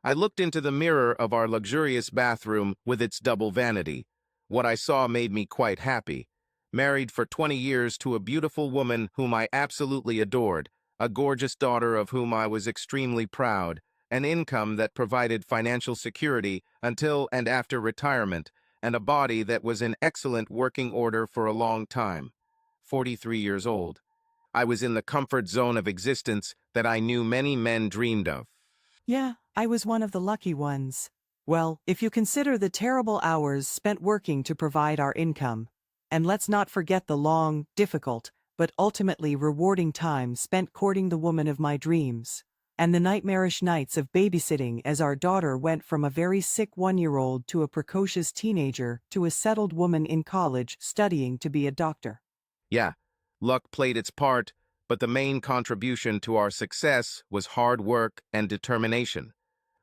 I looked into the mirror of our luxurious bathroom with its double vanity. What I saw made me quite happy. Married for 20 years to a beautiful woman whom I absolutely adored, a gorgeous daughter of whom I was extremely proud, an income that provided financial security until and after retirement, and a body that was in excellent working order for a long time. 43 years old. I was in the comfort zone of existence that I knew many men dreamed of. Yeah, I was one of the lucky ones. Well, if you consider the terrible hours spent working to provide our income, and let's not forget the long, difficult, but ultimately rewarding time spent courting the woman of my dreams, and the nightmarish nights of babysitting as our daughter went from a very sick 1-year-old to a precocious teenager to a settled woman in college studying to be a doctor. Yeah, luck played its part, but the main contribution to our success was hard work and determination.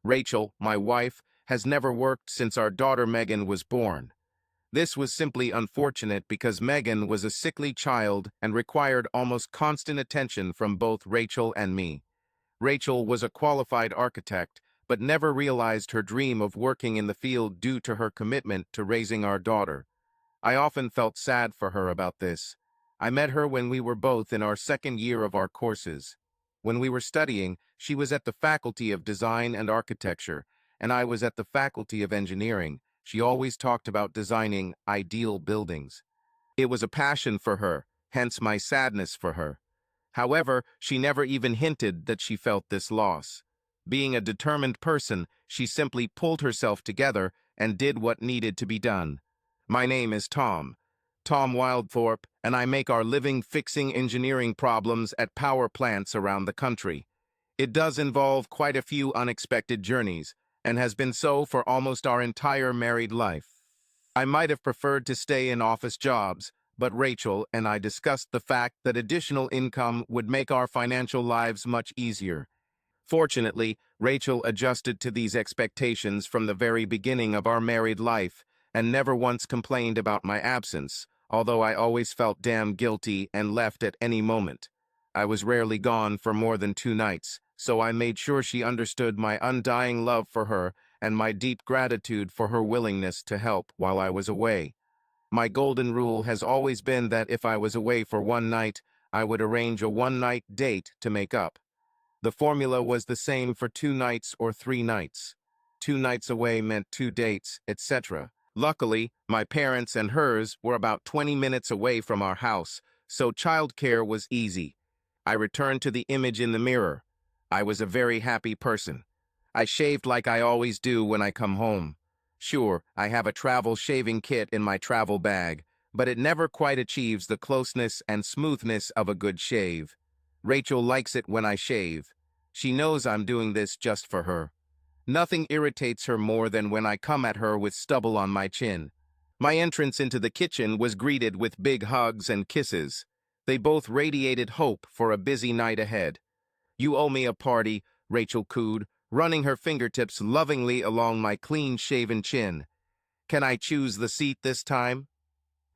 Rachel, my wife, has never worked since our daughter Megan was born. This was simply unfortunate because Megan was a sickly child and required almost constant attention from both Rachel and me. Rachel was a qualified architect, but never realized her dream of working in the field due to her commitment to raising our daughter. I often felt sad for her about this. I met her when we were both in our second year of our courses. When we were studying, she was at the Faculty of Design and Architecture, and I was at the Faculty of Engineering. She always talked about designing ideal buildings. It was a passion for her, hence my sadness for her. However, she never even hinted that she felt this loss. Being a determined person, she simply pulled herself together and did what needed to be done. My name is Tom Wildthorpe, and I make our living fixing engineering problems at power plants around the country. It does involve quite a few unexpected journeys, and has been so for almost our entire married life. I might have preferred to stay in office jobs, but Rachel and I discussed the fact that additional income would make our financial lives much easier. Fortunately, Rachel adjusted to these expectations from the very beginning of our married life, and never once complained about my absence, although I always felt damn guilty and left at any moment. I was rarely gone for more than 2 nights, so I made sure she understood my undying love for her and my deep gratitude for her willingness to help while I was away. My golden rule has always been that if I was away for 1 night, I would arrange a 1-night date to make up. The formula was the same for 2 nights or 3 nights. 2 nights away meant 2 dates, etc. Luckily, my parents and hers were about 20 minutes away from our house, so childcare was easy. I returned to the image in the mirror. I was a very happy person. I shaved like I always do when I come home. Sure, I have a travel shaving kit in my travel bag, but it never quite achieves the closeness and smoothness of a good shave. Rachel likes it when I shave. She knows I'm doing this just for her. Nothing irritates her more than when I come at her with stubble on my chin. My entrance into the kitchen was greeted with big hugs and kisses. They both radiated hope for a busy night ahead. "You owe me a party," Rachel cooed, running her fingertips lovingly along my clean-shaven chin. "Can I choose the seat this time?"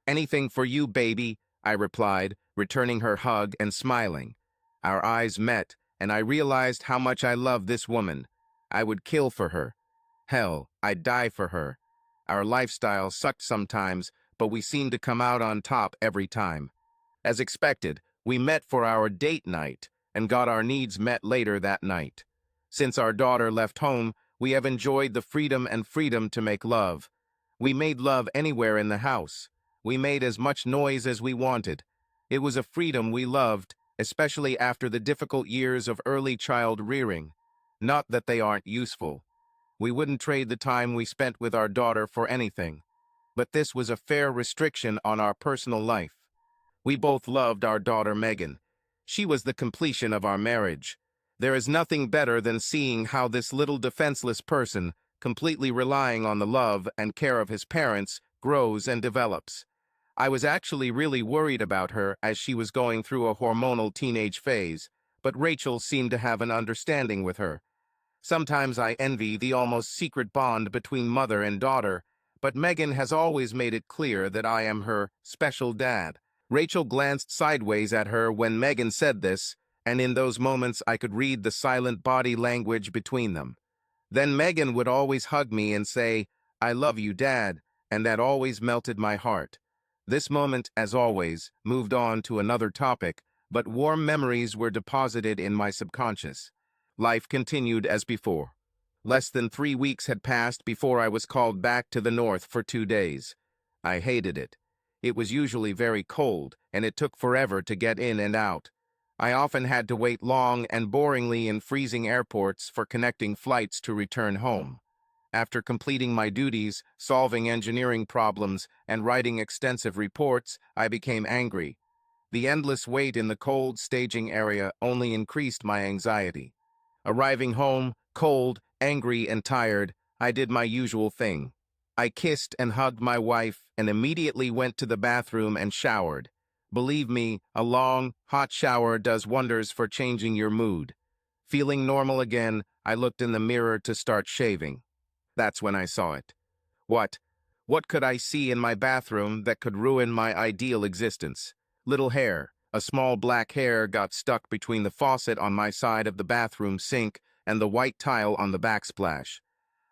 "Anything for you, baby," I replied, returning her hug and smiling. Our eyes met, and I realized how much I loved this woman. I would kill for her. Hell, I'd die for her. Our lifestyle sucked sometimes, but we seemed to come out on top every time. As expected, we met for our date night and got our needs met later that night. Since our daughter left home, we have enjoyed the freedom to make love. We made love anywhere in the house. We made as much noise as we wanted. It was a freedom we loved, especially after the difficult years of early child rearing. Not that they aren't useful. We wouldn't trade the time we spent with our daughter for anything. But this was a fair restriction on our personal life. We both loved our daughter Megan. She was the completion of our marriage. There is nothing better than seeing how this little defenseless person, completely relying on the love and care of his parents, grows and develops. I was actually really worried about her as she was going through a hormonal teenage phase, but Rachel seemed to have an understanding with her. Sometimes I envy the almost secret bond between mother and daughter, but Megan has always made it clear that I am her special dad. Rachel glanced sideways at her when Megan said this, and in those moments I could read the silent body language between them. Then Megan would always hug me and say, "I love you, Dad," and that always melted my heart. This moment, as always, moved on to another topic, but warm memories were deposited in my subconscious. Life continued as before. Less than 3 weeks had passed before I was called back to the north for 2 days. I hated it. It was usually very cold, and it took forever to get in and out. I often had to wait long and boringly in freezing airports for connecting flights to return home. After completing my duties, solving engineering problems, and writing extensive reports, I became angry. The endless wait in the cold staging area only increased my anxiety. Arriving home, cold, angry, and tired, I did my usual thing. I kissed and hugged my wife and immediately went to the bathroom and showered. Believe me, a long, hot shower does wonders for changing your mood. Feeling normal again, I looked in the mirror to start shaving. That's when I saw it. What? What could I see in my bathroom that could ruin my ideal existence? Little hair. A small black hair got stuck between the faucet on my side of the bathroom sink and the white tile on the backsplash.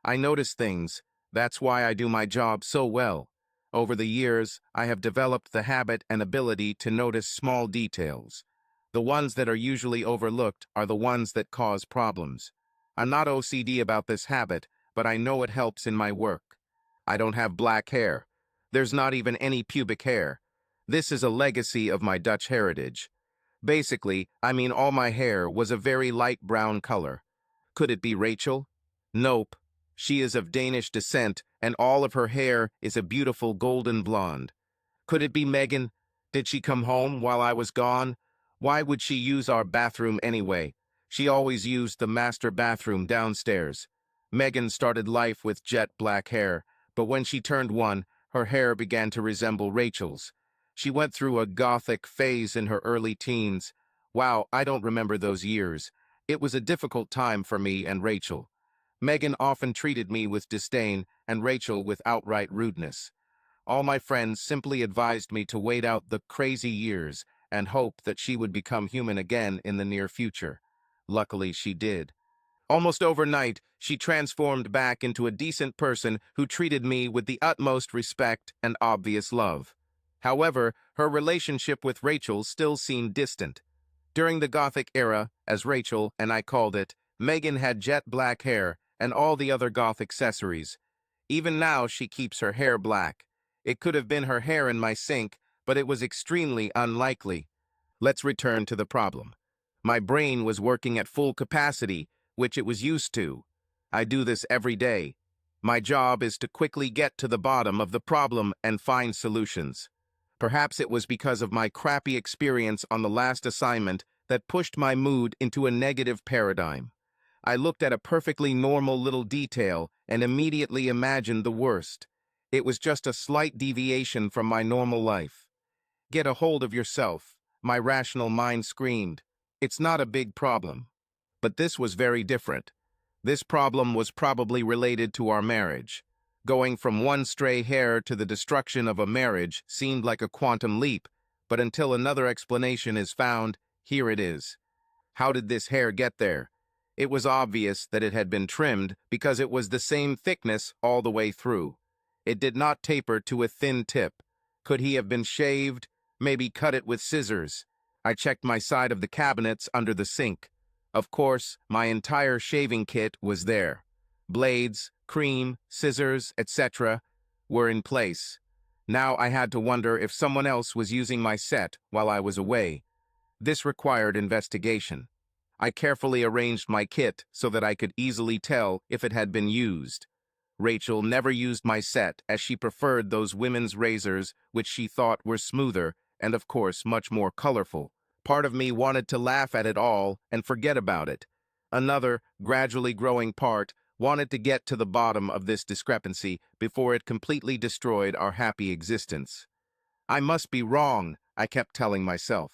I notice things. That's why I do my job so well. Over the years, I have developed the habit and ability to notice small details. The ones that are usually overlooked are the ones that cause problems. I'm not OCD about this habit, but I know it helps in my work. I don't have black hair. There's not even any pubic hair. This is a legacy of my Dutch heritage. Basically, I mean all my hair was a very light brown color. Could it be Rachel? Nope. She is of Danish descent, and all of her hair is a beautiful golden blonde. Could it be Megan? Did she come home while I was gone? Why would she use our bathroom anyway? She always used the master bathroom downstairs. Megan started life with jet black hair, but when she turned 1, her hair began to resemble Rachel's. She went through a gothic phase in her early teens. Wow, I don't remember those years. It was a difficult time for me and Rachel. Megan often treated me with disdain and Rachel with outright rudeness. All my friends simply advised me to wait out the crazy years and hope that she would become human again in the near future. Luckily, she did. Almost overnight, she transformed back into a decent person who treated me with the utmost respect and obvious love. However, her relationship with Rachel still seemed distant. During the Gothic era, as Rachel and I called it, Megan had jet black hair and all the other goth accessories. Even now, she keeps her hair black. It could have been her hair in my sink, but it was extremely unlikely. Let's return to the problem. My brain was working at full capacity, which it was used to. I do this every day. My job is to quickly get to the bottom of the problem and find solutions. Perhaps it was because of my crappy experience on the last assignment that pushed my mood into a negative paradigm. I looked at a perfectly normal little detail and immediately imagined the worst. It was just a slight deviation from my normal life. Get a hold of yourself, my rational mind screamed. It's not a big problem. But this was very different. This problem was probably related to our marriage. Going from one stray hair to the destruction of a marriage seemed like a quantum leap, but until another explanation is found, here it is. How did this hair get there? It was obvious that it had been trimmed because it was the same thickness all the way through. It did not taper to a thin tip. Could he have been shaved? Maybe cut it with scissors. I checked my side of the cabinets under the sink. Of course, my entire shaving kit was there. Blades, cream, scissors, etc. were in place. Now I had to wonder if someone else was using my set while I was away. This required investigation. I carefully arranged my kit so that I could easily tell if it had been used. Rachel never used my set as she preferred those women's razors which she thought were smoother and of course much more colorful. Part of me wanted to laugh at it all and forget about it. Another, gradually growing part, wanted to get to the bottom of this discrepancy before it completely destroyed our happy existence. I must be wrong, I kept telling myself.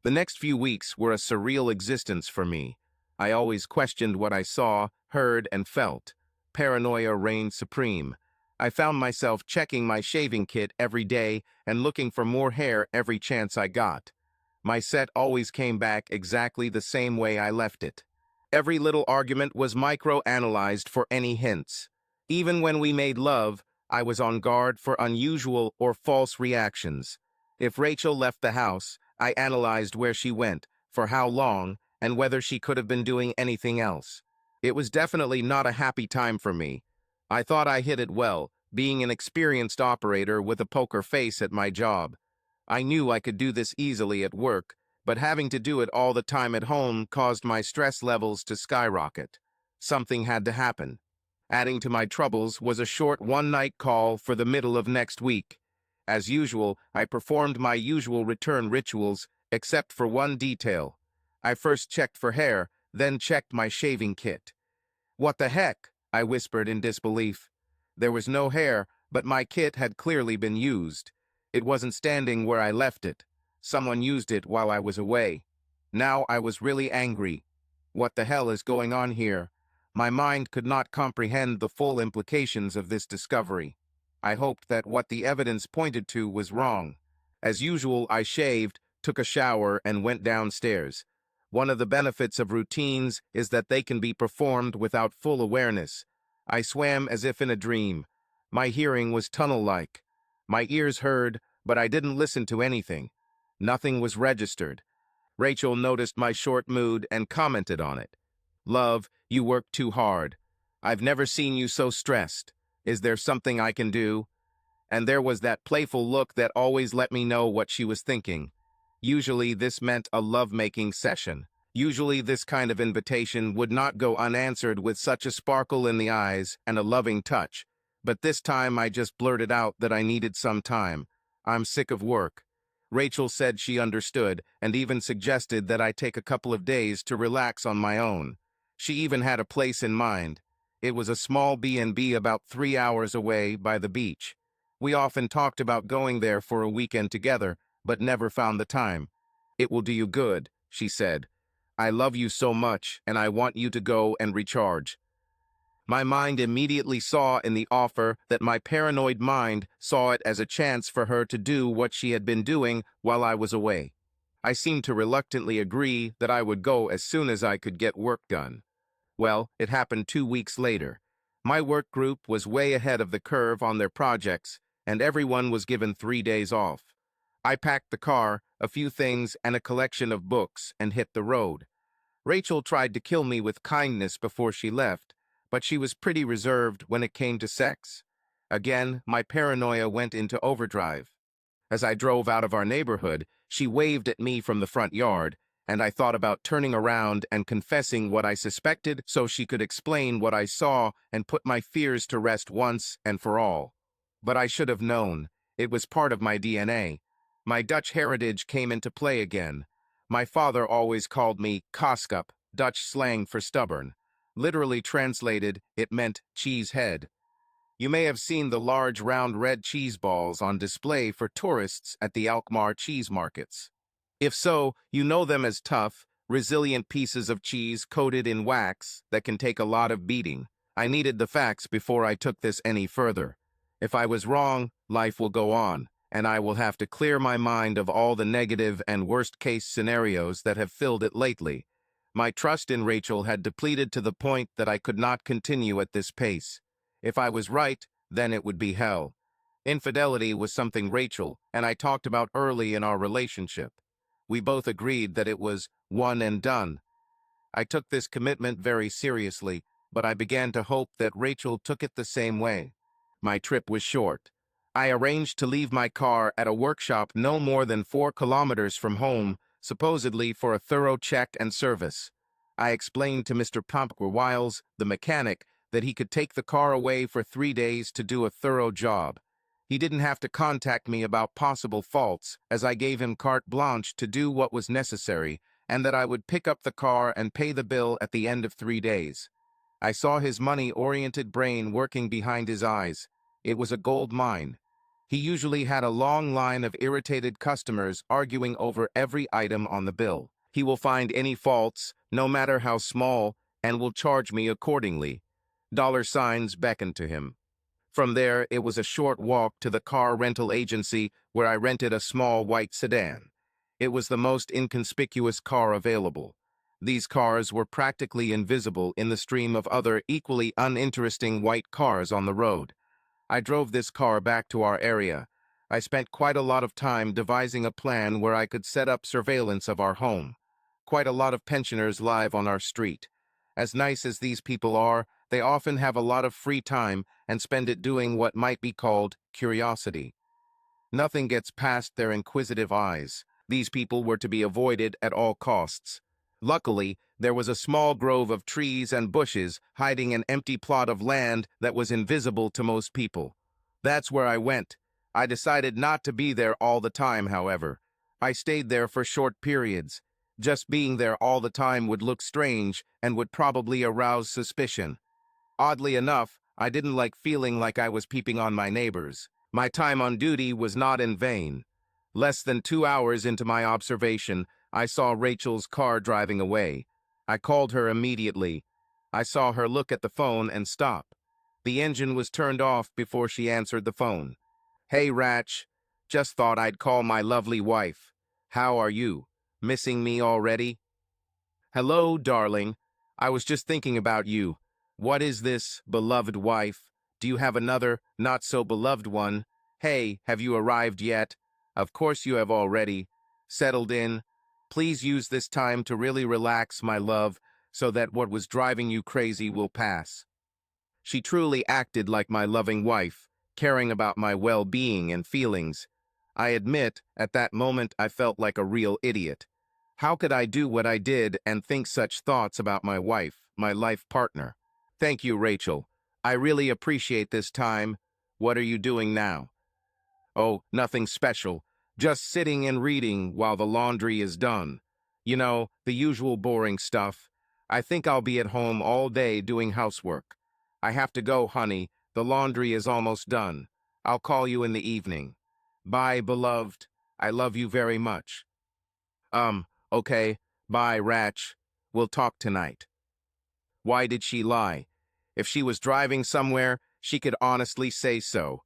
The next few weeks were a surreal existence for me. I always questioned what I saw, heard, and felt. Paranoia reigned supreme. I found myself checking my shaving kit every day and looking for more hair every chance I got. My set always came back exactly the same way I left it. Every little argument was micro-analyzed for any hints. Even when we made love, I was on guard for unusual or false reactions. If Rachel left the house, I analyzed where she went, for how long, and whether she could have been doing anything else. It was definitely not a happy time for me. I thought I hid it well, being an experienced operator with a poker face at my job. I knew I could do this easily at work, but having to do it all the time at home caused my stress levels to skyrocket. Something had to happen. Adding to my troubles was a short one-night call for the middle of next week. As usual, I performed my usual return rituals, except for one detail. I first checked for hair, then checked my shaving kit. "What the heck?" I whispered in disbelief. There was no hair, but my kit had clearly been used. It wasn't standing where I left it. Someone used it while I was away. Now I was really angry. What the hell is going on here? My mind could not comprehend the full implications of this discovery. I hoped that what the evidence pointed to was wrong. As usual, I shaved, took a shower, and went downstairs. One of the benefits of routines is that they can be performed without full awareness. I swam as if in a dream. My hearing was tunnel-like. My ears heard, but I didn't listen to anything. Nothing was registered. Rachel noticed my short mood and commented on it. "Love, you work too hard. I've never seen you so stressed. Is there something I can do?" And there was that playful look that always let me know what she was thinking. Usually this meant a love-making session. Usually this kind of invitation would not go unanswered with such a sparkle in the eyes and a loving touch. But this time I just blurted out that I needed some time. "I'm sick of work." Rachel said she understood and even suggested that I take a couple of days to relax on my own. She even had a place in mind. It was a small B&B about 3 hours away by the beach. We often talked about going there for a weekend together, but never found the time. "It will do you good," she said. "I love you so much, and I want you to go and recharge." My mind immediately saw in the offer that my paranoid mind saw it as a chance for her to do what she had been doing while I was away. I seemed to reluctantly agree that I would go as soon as I could get work done. Well, it happened 2 weeks later. My work group was way ahead of the curve on their projects, and everyone was given 3 days off. I packed the car, a few things, and a collection of books, and hit the road. Rachel tried to kill me with kindness before she left, but she was pretty reserved when it came to sex. Again, my paranoia went into overdrive. As I drove out of our neighborhood, she waved at me from the front yard, and I thought about turning around and confessing what I suspected so she could explain what I saw and put my fears to rest once and for all. But I should have known. It was part of my DNA. My Dutch heritage came into play again. My father always called me kaaskap, Dutch slang for stubborn. Literally translated, it meant cheese head. You may have seen the large round red cheese balls on display for tourists at the Alkmaar cheese markets. If so, you know them as tough, resilient pieces of cheese coated in wax that can take a lot of beating. I needed the facts before I took this any further. If I was wrong, life will go on, and I will have to clear my mind of all the negative and worst-case scenarios that have filled it lately. My trust in Rachel had depleted to the point that I could not continue at this pace. If I was right, then it would be hell. Infidelity was something Rachel and I talked about early in our relationship. We both agreed that it was one and done. I took this commitment very seriously, but I began to hope that Rachel took it the same way. My trip was short. I arranged to leave my car at a workshop no more than 4 kilometers from home, supposedly for a thorough check and service. I explained to Mr. Wiles, the mechanic, that he could take the car away for 3 days to do a thorough job. He didn't have to contact me about possible faults, as I gave him carte blanche to do what was necessary, and that I would pick up the car and pay the bill at the end of 3 days. I saw his money-oriented brain working behind his eyes. It was a gold mine. He usually had a long line of irritated customers arguing over every item on the bill. He will find any faults, no matter how small, and will charge me accordingly. Dollar signs beckoned to him. From there, it was a short walk to the car rental agency where I rented a small white sedan. It was the most inconspicuous car available. These cars were practically invisible in the stream of other equally uninteresting white cars on the road. I drove this car back to our area. I spent quite a lot of time devising a plan where I could set up surveillance of our home. Quite a lot of pensioners live on our street. As nice as these people are, they often have a lot of free time and spend it doing what might be called curiosity. Nothing gets past their inquisitive eyes. These people were to be avoided at all costs. Luckily, there was a small grove of trees and bushes hiding an empty plot of land that was invisible to most people. That's where I went. I decided not to be there all the time, however. I stayed there for short periods. Just being there all the time would look strange and would probably arouse suspicion. Oddly enough, I didn't like feeling like I was peeping on my neighbors. My time on duty was not in vain. Less than 2 hours into my observation, I saw Rachel's car driving away. I called her immediately. I saw her look at the phone and stop. The engine was turned off before she answered the phone. "Hey, Ratch. Just thought I'd call my lovely wife. How are you? Missing me already?" "Hello, darling. I was just thinking about you. What is this, beloved wife? Do you have another, not-so-beloved one? Hey, have you arrived yet? Of course you have already. Settled in? Please use this time to really relax, my love, so that what was driving you crazy will pass." She truly acted like my loving wife, caring about my well-being and feelings. I admit, at that moment I felt like a real idiot. How could I do what I did and think such thoughts about my wife, my life partner? Thank you, Rachel. I really appreciate this time. What are you doing now? Oh, nothing special. Just sitting and reading while the laundry is done. You know, the usual boring stuff. I think I'll be at home all day doing housework. I have to go, honey. The laundry is almost done. I'll call you in the evening. Bye, beloved. I love you very much. Okay. Bye, Ratch. We'll talk tonight. Why did she lie? If she was driving somewhere, she could honestly say so.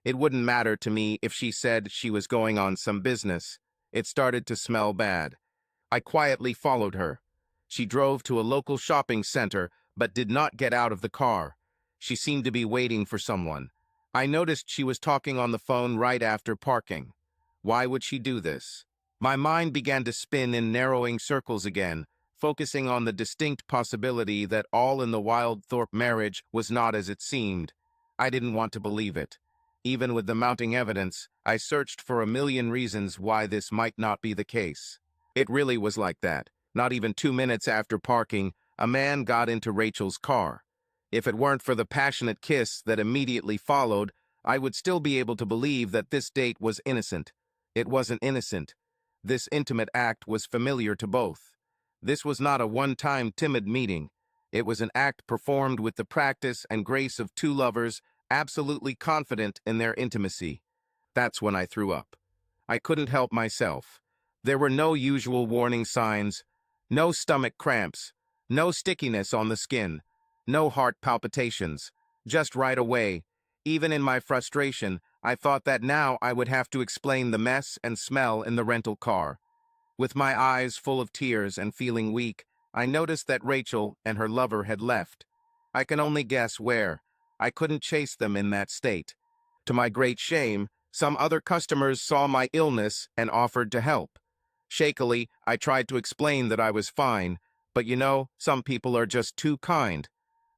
It wouldn't matter to me if she said she was going on some business. It started to smell bad. I quietly followed her. She drove to a local shopping center, but did not get out of the car. She seemed to be waiting for someone. I noticed she was talking on the phone right after parking. Why would she do this? My mind began to spin in narrowing circles again, focusing on the distinct possibility that all in the Wildthorpe marriage was not as it seemed. I didn't want to believe it. Even with the mounting evidence, I searched for a million reasons why this might not be the case. It really was like that. Not even 2 minutes after parking, a man got into Rachel's car. If it weren't for the passionate kiss that immediately followed, I would still be able to believe that this date was innocent. It wasn't innocent. This intimate act was familiar to both. This was not a one-time timid meeting. It was an act performed with the practice and grace of two lovers absolutely confident in their intimacy. That's when I threw up. I couldn't help myself. There were no usual warning signs, no stomach cramps, no stickiness on the skin, no heart palpitations. Just right away, even in my frustration, I thought that now I would have to explain the mess and smell in the rental car. With my eyes full of tears and feeling weak, I noticed that Rachel and her lover had left. I can only guess where. I couldn't chase them in that state. To my great shame, some other customers saw my illness and offered to help. Shakily, I tried to explain that I was fine, but you know, some people are just too kind.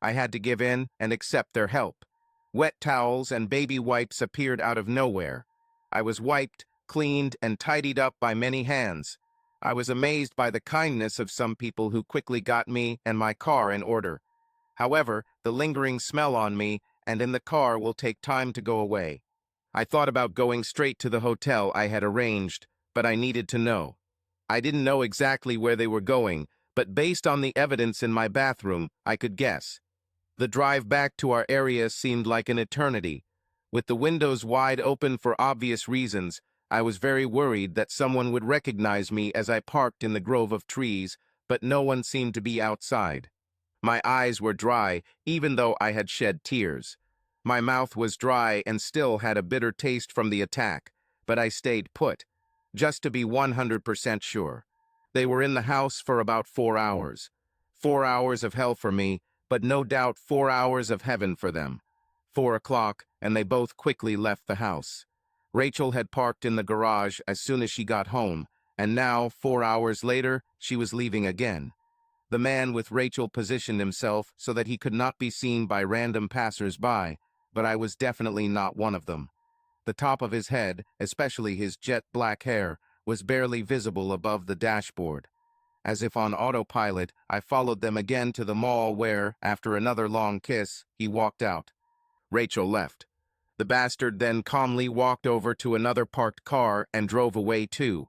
I had to give in and accept their help. Wet towels and baby wipes appeared out of nowhere. I was wiped, cleaned, and tidied up by many hands. I was amazed by the kindness of some people who quickly got me and my car in order. However, the lingering smell on me and in the car will take time to go away. I thought about going straight to the hotel I had arranged, but I needed to know. I didn't know exactly where they were going, but based on the evidence in my bathroom, I could guess. The drive back to our area seemed like an eternity. With the windows wide open for obvious reasons, I was very worried that someone would recognize me as I parked in the grove of trees, but no one seemed to be outside. My eyes were dry, even though I had shed tears. My mouth was dry and still had a bitter taste from the attack, but I stayed put, just to be 100% sure. They were in the house for about 4 hours. 4 hours of hell for me, but no doubt 4 hours of heaven for them. 4 o'clock, and they both quickly left the house. Rachel had parked in the garage as soon as she got home, and now, 4 hours later, she was leaving again. The man with Rachel positioned himself so that he could not be seen by random passers-by, but I was definitely not one of them. The top of his head, especially his jet black hair, was barely visible above the dashboard. As if on autopilot, I followed them again to the mall where, after another long kiss, he walked out. Rachel left. The bastard then calmly walked over to another parked car and drove away too.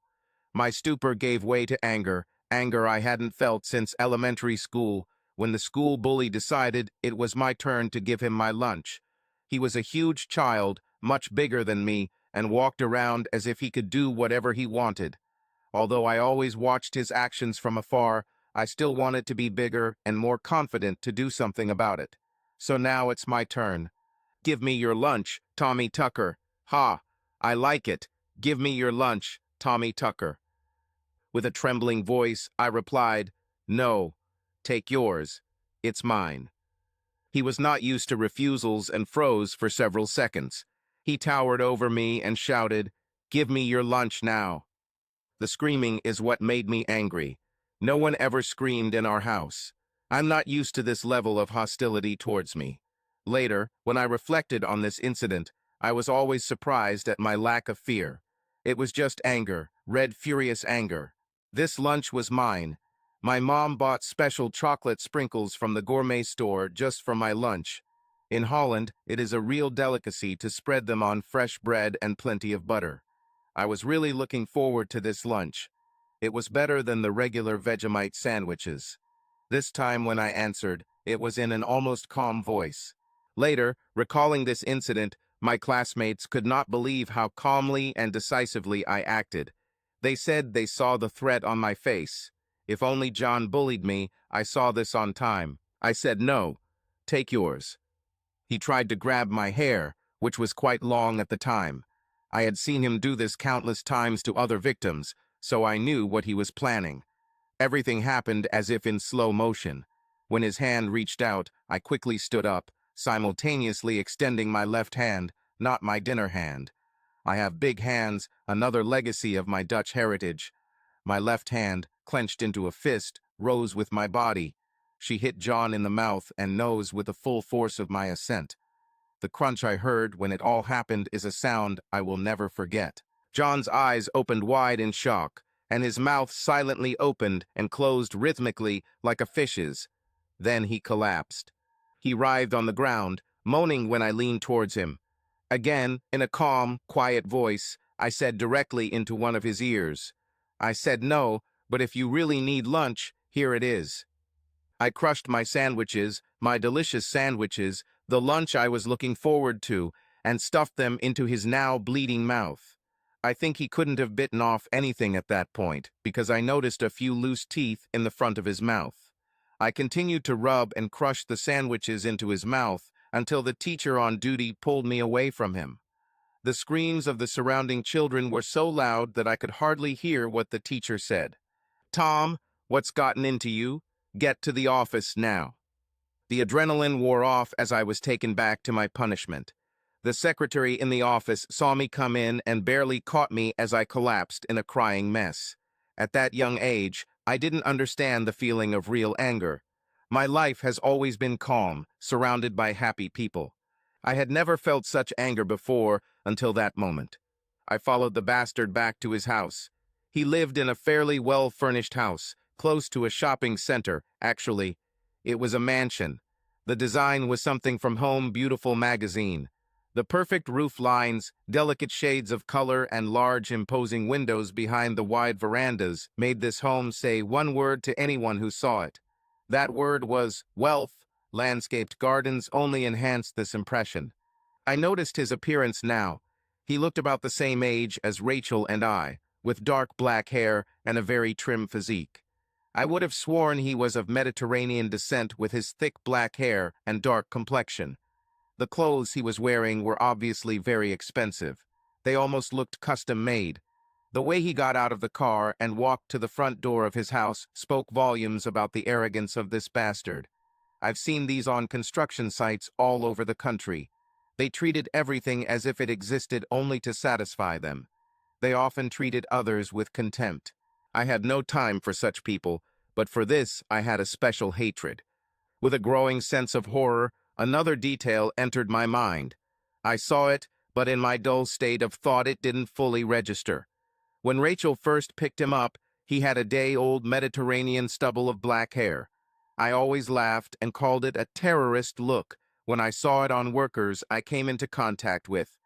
My stupor gave way to anger, anger I hadn't felt since elementary school, when the school bully decided it was my turn to give him my lunch. He was a huge child, much bigger than me, and walked around as if he could do whatever he wanted. Although I always watched his actions from afar, I still wanted to be bigger and more confident to do something about it. So now it's my turn. Give me your lunch, Tommy Tucker. Ha! I like it. Give me your lunch, Tommy Tucker. With a trembling voice, I replied, "No, take yours. It's mine." He was not used to refusals and froze for several seconds. He towered over me and shouted, "Give me your lunch now." The screaming is what made me angry. No one ever screamed in our house. I'm not used to this level of hostility towards me. Later, when I reflected on this incident, I was always surprised at my lack of fear. It was just anger, red, furious anger. This lunch was mine. My mom bought special chocolate sprinkles from the gourmet store just for my lunch. In Holland, it is a real delicacy to spread them on fresh bread and plenty of butter. I was really looking forward to this lunch. It was better than the regular Vegemite sandwiches. This time when I answered, it was in an almost calm voice. Later, recalling this incident, my classmates could not believe how calmly and decisively I acted. They said they saw the threat on my face. If only John bullied me, I saw this on time. I said, "No, take yours." He tried to grab my hair, which was quite long at the time. I had seen him do this countless times to other victims, so I knew what he was planning. Everything happened as if in slow motion. When his hand reached out, I quickly stood up, simultaneously extending my left hand, not my dinner hand. I have big hands, another legacy of my Dutch heritage. My left hand, clenched into a fist, rose with my body. She hit John in the mouth and nose with the full force of my assent. The crunch I heard when it all happened is a sound I will never forget. John's eyes opened wide in shock, and his mouth silently opened and closed rhythmically like a fish's. Then he collapsed. He writhed on the ground, moaning when I leaned towards him. Again, in a calm, quiet voice, I said directly into one of his ears, "I said no, but if you really need lunch, here it is." I crushed my sandwiches, my delicious sandwiches, the lunch I was looking forward to, and stuffed them into his now bleeding mouth. I think he couldn't have bitten off anything at that point, because I noticed a few loose teeth in the front of his mouth. I continued to rub and crush the sandwiches into his mouth until the teacher on duty pulled me away from him. The screams of the surrounding children were so loud that I could hardly hear what the teacher said. "Tom, what's gotten into you? Get to the office now." The adrenaline wore off as I was taken back to my punishment. The secretary in the office saw me come in and barely caught me as I collapsed in a crying mess. At that young age, I didn't understand the feeling of real anger. My life has always been calm, surrounded by happy people. I had never felt such anger before until that moment. I followed the bastard back to his house. He lived in a fairly well-furnished house, close to a shopping center. Actually, it was a mansion. The design was something from Home Beautiful magazine. The perfect roof lines, delicate shades of color, and large, imposing windows behind the wide verandas made this home say one word to anyone who saw it. That word was wealth. Landscaped gardens only enhanced this impression. I noticed his appearance now. He looked about the same age as Rachel and I, with dark black hair and a very trim physique. I would have sworn he was of Mediterranean descent with his thick black hair and dark complexion. The clothes he was wearing were obviously very expensive. They almost looked custom-made. The way he got out of the car and walked to the front door of his house spoke volumes about the arrogance of this bastard. I've seen these on construction sites all over the country. They treated everything as if it existed only to satisfy them. They often treated others with contempt. I had no time for such people, but for this I had a special hatred. With a growing sense of horror, another detail entered my mind. I saw it, but in my dull state of thought it didn't fully register. When Rachel first picked him up, he had a day-old Mediterranean stubble of black hair. I always laughed and called it a terrorist look when I saw it on workers I came into contact with.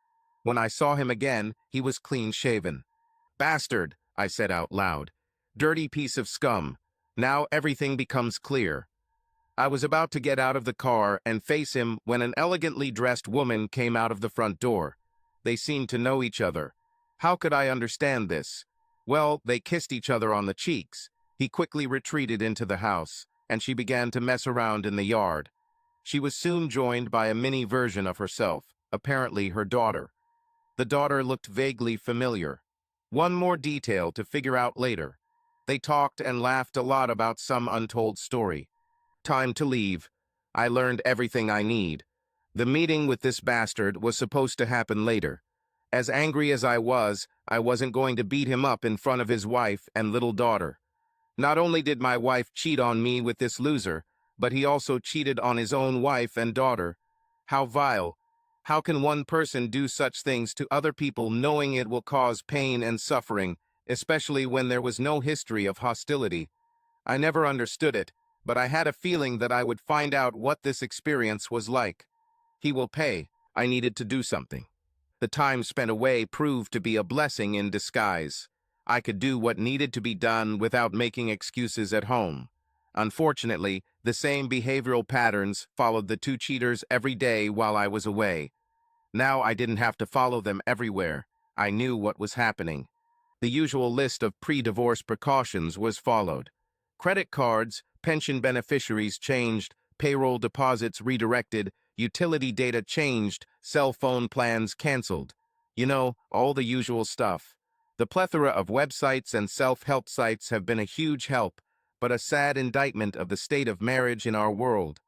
When I saw him again, he was clean-shaven. "Bastard," I said out loud. "Dirty piece of scum. Now everything becomes clear." I was about to get out of the car and face him when an elegantly dressed woman came out of the front door. They seemed to know each other. How could I understand this? Well, they kissed each other on the cheeks. He quickly retreated into the house, and she began to mess around in the yard. She was soon joined by a mini version of herself, apparently her daughter. The daughter looked vaguely familiar. One more detail to figure out later. They talked and laughed a lot about some untold story. Time to leave. I learned everything I need. The meeting with this bastard was supposed to happen later. As angry as I wasn't going to beat him up in front of his wife and little daughter. Not only did my wife cheat on me with this loser, but he also cheated on his own wife and daughter. How vile. How can one person do such things to other people knowing it will cause pain and suffering, especially when there was no history of hostility? I never understood it, but I had a feeling that I would find out what this experience was like. He will pay. I needed to do something. The time spent away proved to be a blessing in disguise. I could do what needed to be done without making excuses at home. Unfortunately, the same behavioral patterns followed the two cheaters every day while I was away. Now I didn't have to follow them everywhere. I knew what was happening. The usual list of pre-divorce precautions was followed. Credit cards, pension beneficiaries changed, payroll deposits redirected, utility data changed, cell phone plans canceled. You know, all the usual stuff. The plethora of websites and self-help sites have been a huge help, but a sad indictment of the state of marriage in our world.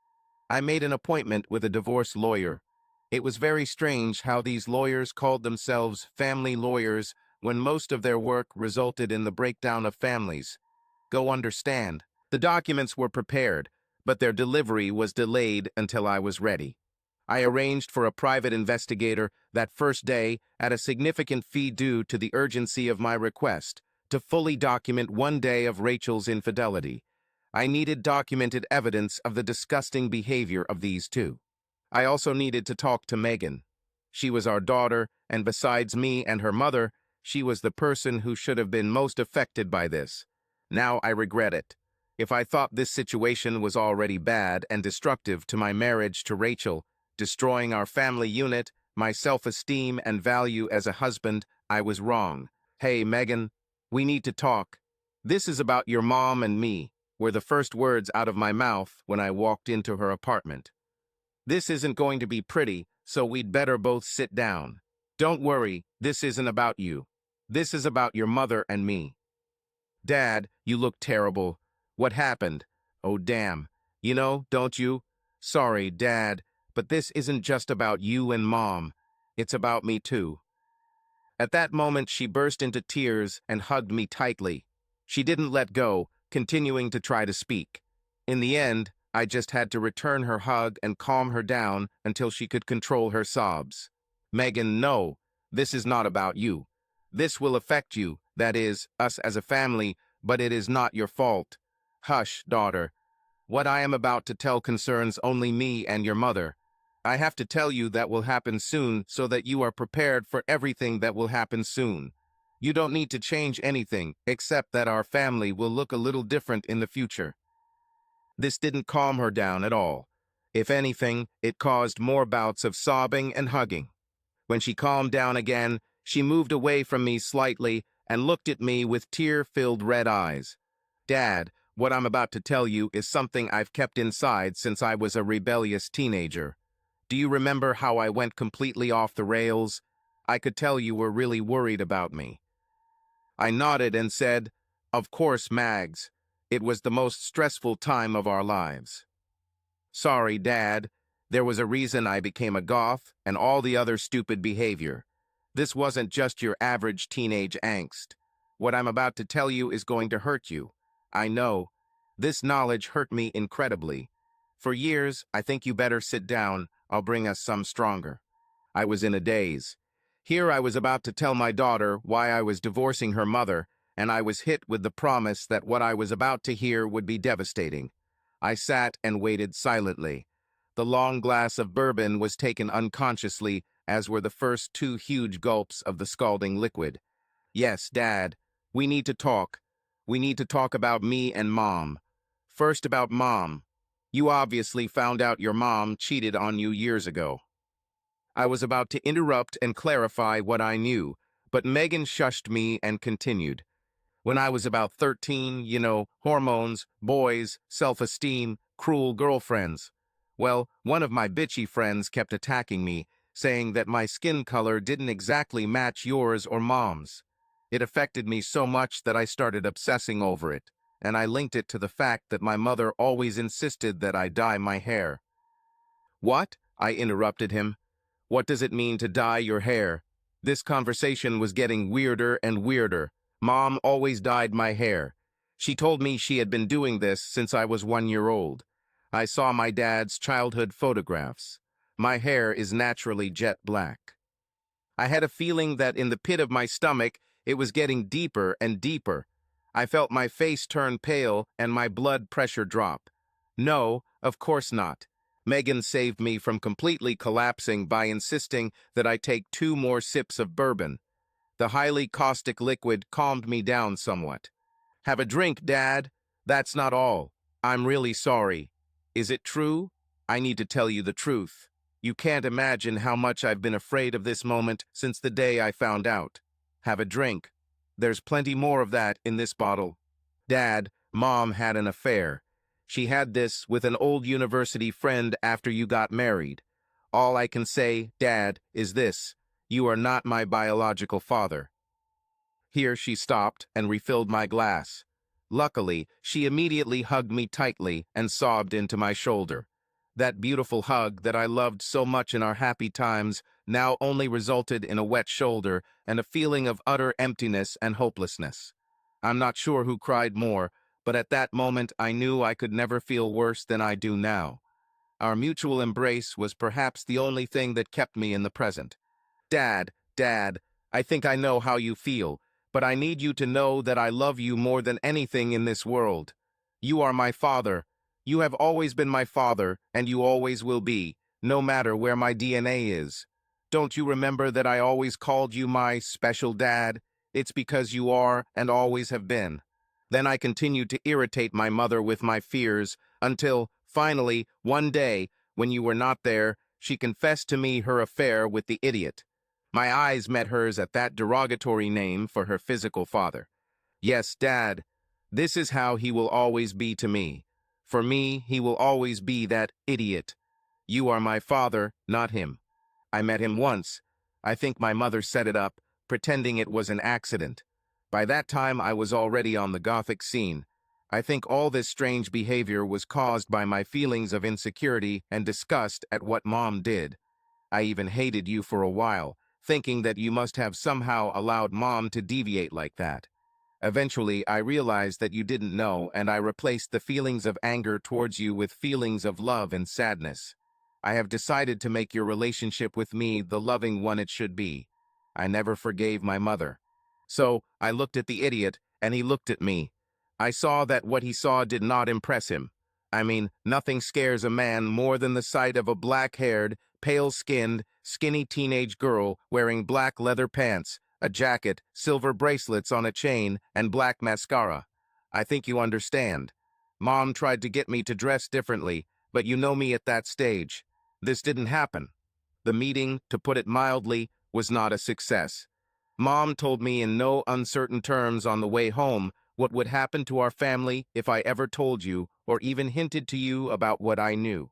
I made an appointment with a divorce lawyer. It was very strange how these lawyers called themselves family lawyers when most of their work resulted in the breakdown of families. Go understand. The documents were prepared, but their delivery was delayed until I was ready. I arranged for a private investigator that first day at a significant fee due to the urgency of my request to fully document one day of Rachel's infidelity. I needed documented evidence of the disgusting behavior of these two. I also needed to talk to Megan. She was our daughter, and besides me and her mother, she was the person who should have been most affected by this. Now I regret it. If I thought this situation was already bad and destructive to my marriage to Rachel, destroying our family unit, my self-esteem and value as a husband, I was wrong. "Hey, Megan, we need to talk. This is about your mom and me," were the first words out of my mouth when I walked into her apartment. "This isn't going to be pretty, so we'd better both sit down. Don't worry, this isn't about you. This is about your mother and me." "Dad, you look terrible. What happened? Oh, damn. You know, don't you? Sorry, Dad, but this isn't just about you and Mom. It's about me too." At that moment, she burst into tears and hugged me tightly. She didn't let go, continuing to try to speak. In the end, I just had to return her hug and calm her down until she could control her sobs. "Megan, no, this is not about you. This will affect you, that is, us as a family, but it is not your fault. Hush, daughter. What I am about to tell concerns only me and your mother. I have to tell you that will happen soon so that you are prepared for everything that will happen soon. You don't need to change anything, except that our family will look a little different in the future." This didn't calm her down at all. If anything, it caused more bouts of sobbing and hugging. When she calmed down again, she moved away from me slightly and looked at me with tear-filled red eyes. "Dad, what I'm about to tell you is something I've kept inside since I was a rebellious teenager. Do you remember how I went completely off the rails? I could tell you were really worried about me." I nodded and said, "Of course, Mags. It was the most stressful time of our lives." "Sorry, Dad. There was a reason I became a goth and all the other stupid behavior. This wasn't just your average teenage angst. What I'm about to tell you is going to hurt you. I know. This knowledge hurt me incredibly. For years, I think you better sit down. I'll bring us some stronger." I was in a daze. Here I was about to tell my daughter why I was divorcing her mother, and I was hit with the promise that what I was about to hear would be devastating. I sat and waited silently. The long glass of bourbon was taken unconsciously, as were the first two huge gulps of the scalding liquid. "Yes, Dad. We need to talk. We need to talk about me and Mom. First about Mom. You obviously found out your mom cheated on you years ago." I was about to interrupt and clarify what I knew, but Megan shushed me and continued. "When I was about 13, hormones, boys, self-esteem, cruel girlfriends. Well, one of my bitchy friends kept attacking me, saying that my skin color didn't exactly match yours or Mom's. It affected me so much that I started obsessing over it, and I linked it to the fact that my mother always insisted that I dye my hair." "What?" I interrupted him. "What does it mean to dye your hair?" This conversation was getting weirder and weirder. Mom always dyed my hair. She told me she had been doing this since I was 1 year old. I saw my dad's childhood photographs. My hair is naturally jet black. I had a feeling that in the pit of my stomach, it was getting deeper and deeper. I felt my face turn pale and my blood pressure drop. No, of course not. Megan saved me from completely collapsing by insisting that I take 2 more sips of bourbon. The highly caustic liquid calmed me down somewhat. "Have a drink, Dad. That's not all. I'm really sorry. Is it true? I need to tell you the truth. You can't imagine how much I've been afraid of this moment since the day I found out. Have a drink. There's plenty more of that in this bottle. Dad, Mom had an affair. She had this with an old university friend after you got married. All I can say, Dad, is this: you are not my biological father." Here she stopped and refilled my glass. Luckily, she immediately hugged me tightly and sobbed into my shoulder. That beautiful hug that I loved so much in our happy times now only resulted in a wet shoulder and a feeling of utter emptiness and hopelessness. I'm not sure who cried more, but at that moment I knew I could never feel worse than I do now. Our mutual embrace was perhaps the only thing that kept me in the present. Dad, I think I know how you feel, but I need you to know that I love you more than anything in this world. You are my father. You have always been my father, and you always will be, no matter where my DNA is. Don't you remember that I always called you my special dad? It's because you are and always have been. Then I continued to irritate my mother with my fears until, finally, one day, when you were not there, she confessed to me her affair with the idiot. My eyes met hers at that derogatory name for her physical father. Yes, Dad, this is how he will always be to me. For me, he will always be that idiot. You are my father, not him. I met him once. I think my mother set it up, pretending it was an accident. By that time, I was already on the Gothic scene. I think all this strange behavior was caused by my feelings of insecurity and disgust at what Mom did. I even hated you for a while, thinking that you must have somehow allowed Mom to deviate like that. Eventually, I realized that you didn't know, and I replaced the feelings of anger towards you with feelings of love and sadness. I have decided to make your relationship with me the loving one it should be. I never forgave my mother. So, I looked at the idiot, and he looked at me. I saw that what he saw did not impress him. I mean, nothing scares a man more than the sight of a black-haired, pale-skinned, skinny teenage girl wearing black leather pants, a jacket, silver bracelets on a chain, and black mascara. I think you understand. Mom tried to get me to dress differently, but you know me at that stage. This didn't happen. The meeting, to put it mildly, was not a success. Mom told me in no uncertain terms on the way home what would happen to our family if I ever told you or even hinted to you about what I knew.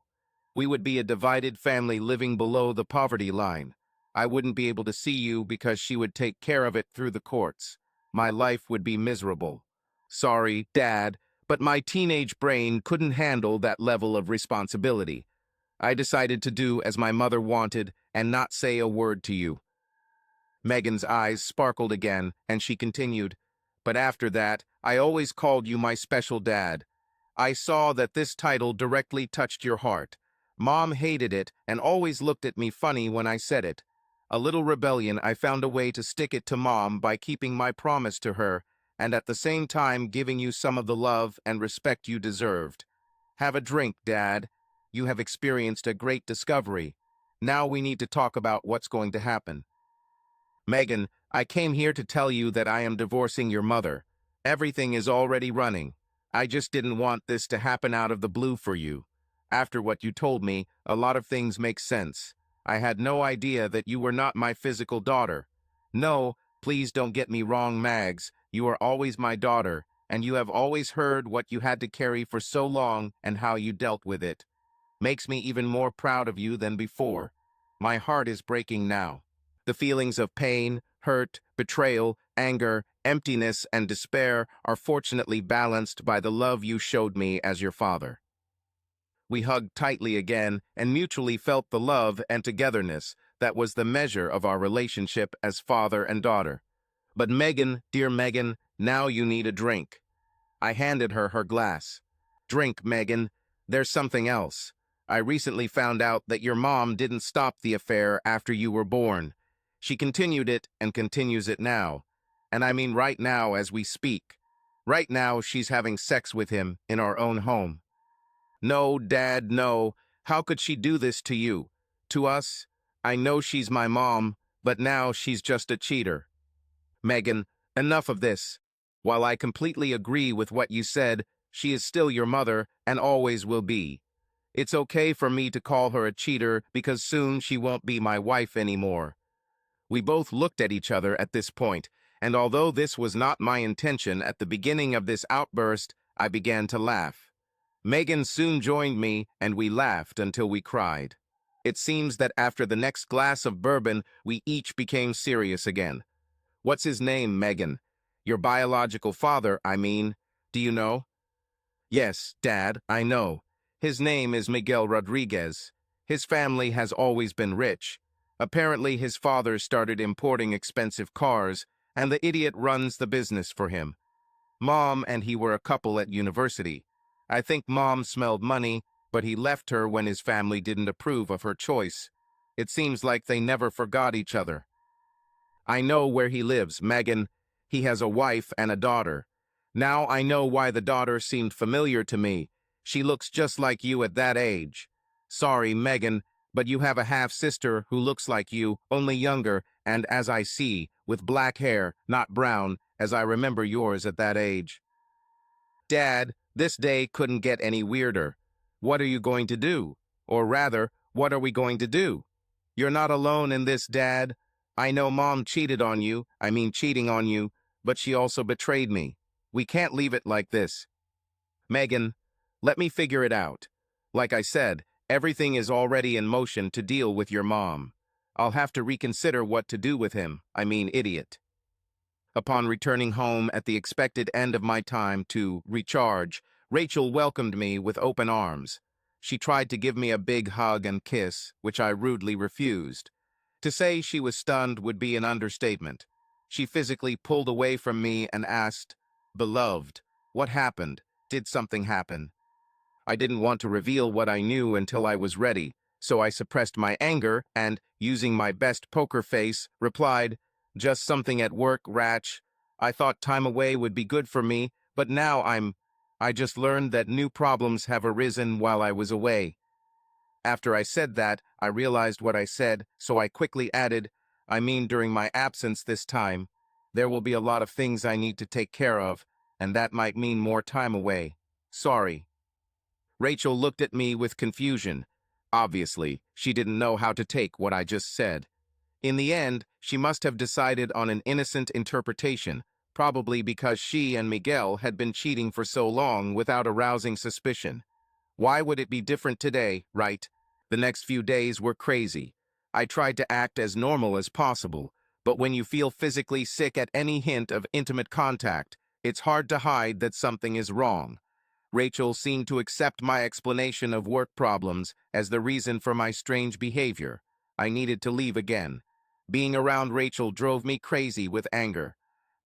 We would be a divided family living below the poverty line. I wouldn't be able to see you because she would take care of it through the courts. my life would be miserable. Sorry, Dad, but my teenage brain couldn't handle that level of responsibility. I decided to do as my mother wanted and not say a word to you. Megan's eyes sparkled again, and she continued, "But after that, I always called you my special dad. I saw that this title directly touched your heart. Mom hated it and always looked at me funny when I said it. A little rebellion, I found a way to stick it to Mom by keeping my promise to her, and at the same time giving you some of the love and respect you deserved. Have a drink, Dad. You have experienced a great discovery. Now we need to talk about what's going to happen." "Megan, I came here to tell you that I am divorcing your mother. Everything is already running. I just didn't want this to happen out of the blue for you. After what you told me, a lot of things make sense. I had no idea that you were not my physical daughter. No, please don't get me wrong, Mags. You are always my daughter, and you have always heard what you had to carry for so long and how you dealt with it. Makes me even more proud of you than before. My heart is breaking now. The feelings of pain, hurt, betrayal, anger, emptiness, and despair are fortunately balanced by the love you showed me as your father." We hugged tightly again and mutually felt the love and togetherness that was the measure of our relationship as father and daughter. "But Megan, dear Megan, now you need a drink." I handed her her glass. "Drink, Megan. There's something else. I recently found out that your mom didn't stop the affair after you were born. She continued it and continues it now. And I mean right now as we speak. Right now she's having sex with him in our own home." "No, Dad, no. How could she do this to you? To us? I know she's my mom, but now she's just a cheater." "Megan, enough of this. While I completely agree with what you said, she is still your mother and always will be. It's okay for me to call her a cheater because soon she won't be my wife anymore." We both looked at each other at this point, and although this was not my intention at the beginning of this outburst, I began to laugh. Megan soon joined me, and we laughed until we cried. It seems that after the next glass of bourbon, we each became serious again. "What's his name, Megan? Your biological father, I mean. Do you know?" "Yes, Dad, I know. His name is Miguel Rodriguez. His family has always been rich. Apparently his father started importing expensive cars, and the idiot runs the business for him. Mom and he were a couple at university. I think Mom smelled money, but he left her when his family didn't approve of her choice. It seems like they never forgot each other. I know where he lives, Megan. He has a wife and a daughter. Now I know why the daughter seemed familiar to me. She looks just like you at that age. Sorry, Megan, but you have a half-sister who looks like you, only younger, and as I see, with black hair, not brown, as I remember yours at that age." "Dad, this day couldn't get any weirder. What are you going to do? Or rather, what are we going to do? You're not alone in this, Dad. I know Mom cheated on you, cheating on you, but she also betrayed me. We can't leave it like this. Megan, let me figure it out. Like I said, everything is already in motion to deal with your mom. I'll have to reconsider what to do with him, idiot." Upon returning home at the expected end of my time to recharge, Rachel welcomed me with open arms. She tried to give me a big hug and kiss, which I rudely refused. To say she was stunned would be an understatement. She physically pulled away from me and asked, "Beloved, what happened? Did something happen?" I didn't want to reveal what I knew until I was ready, so I suppressed my anger and, using my best poker face, replied, "Just something at work, Ratch. I thought time away would be good for me, but now I just learned that new problems have arisen while I was away." After I said that, I realized what I said, so I quickly added, during my absence this time. There will be a lot of things I need to take care of, and that might mean more time away. Sorry. Rachel looked at me with confusion. Obviously, she didn't know how to take what I just said. In the end, she must have decided on an innocent interpretation, probably because she and Miguel had been cheating for so long without arousing suspicion. Why would it be different today, right? The next few days were crazy. I tried to act as normal as possible, But when you feel physically sick at any hint of intimate contact, it's hard to hide that something is wrong. Rachel seemed to accept my explanation of work problems as the reason for my strange behavior. I needed to leave again. Being around Rachel drove me crazy with anger.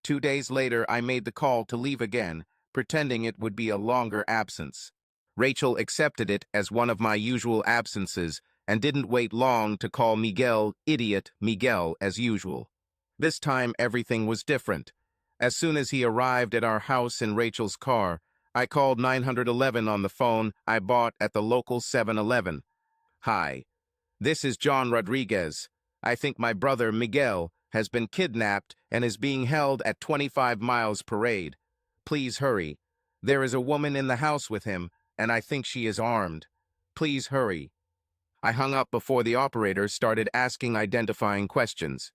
2 days later, I made the call to leave again, pretending it would be a longer absence. Rachel accepted it as one of my usual absences and didn't wait long to call Miguel idiot Miguel as usual. This time, everything was different. As soon as he arrived at our house in Rachel's car, I called 911 on the phone I bought at the local 7-Eleven. "Hi, this is John Rodriguez. I think my brother Miguel has been kidnapped and is being held at 25 Miles Parade. Please hurry. There is a woman in the house with him, and I think she is armed. Please hurry." I hung up before the operator started asking identifying questions.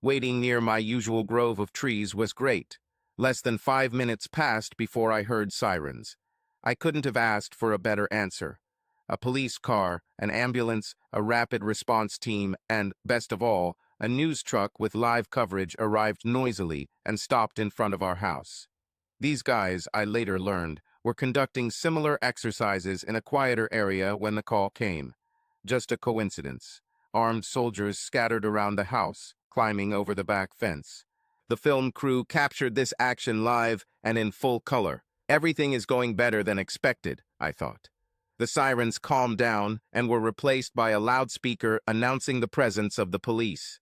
Waiting near my usual grove of trees was great. Less than 5 minutes passed before I heard sirens. I couldn't have asked for a better answer. A police car, an ambulance, a rapid response team, and, best of all, a news truck with live coverage arrived noisily and stopped in front of our house. These guys, I later learned, were conducting similar exercises in a quieter area when the call came. Just a coincidence. Armed soldiers scattered around the house, climbing over the back fence. The film crew captured this action live and in full color. Everything is going better than expected, I thought. The sirens calmed down and were replaced by a loudspeaker announcing the presence of the police.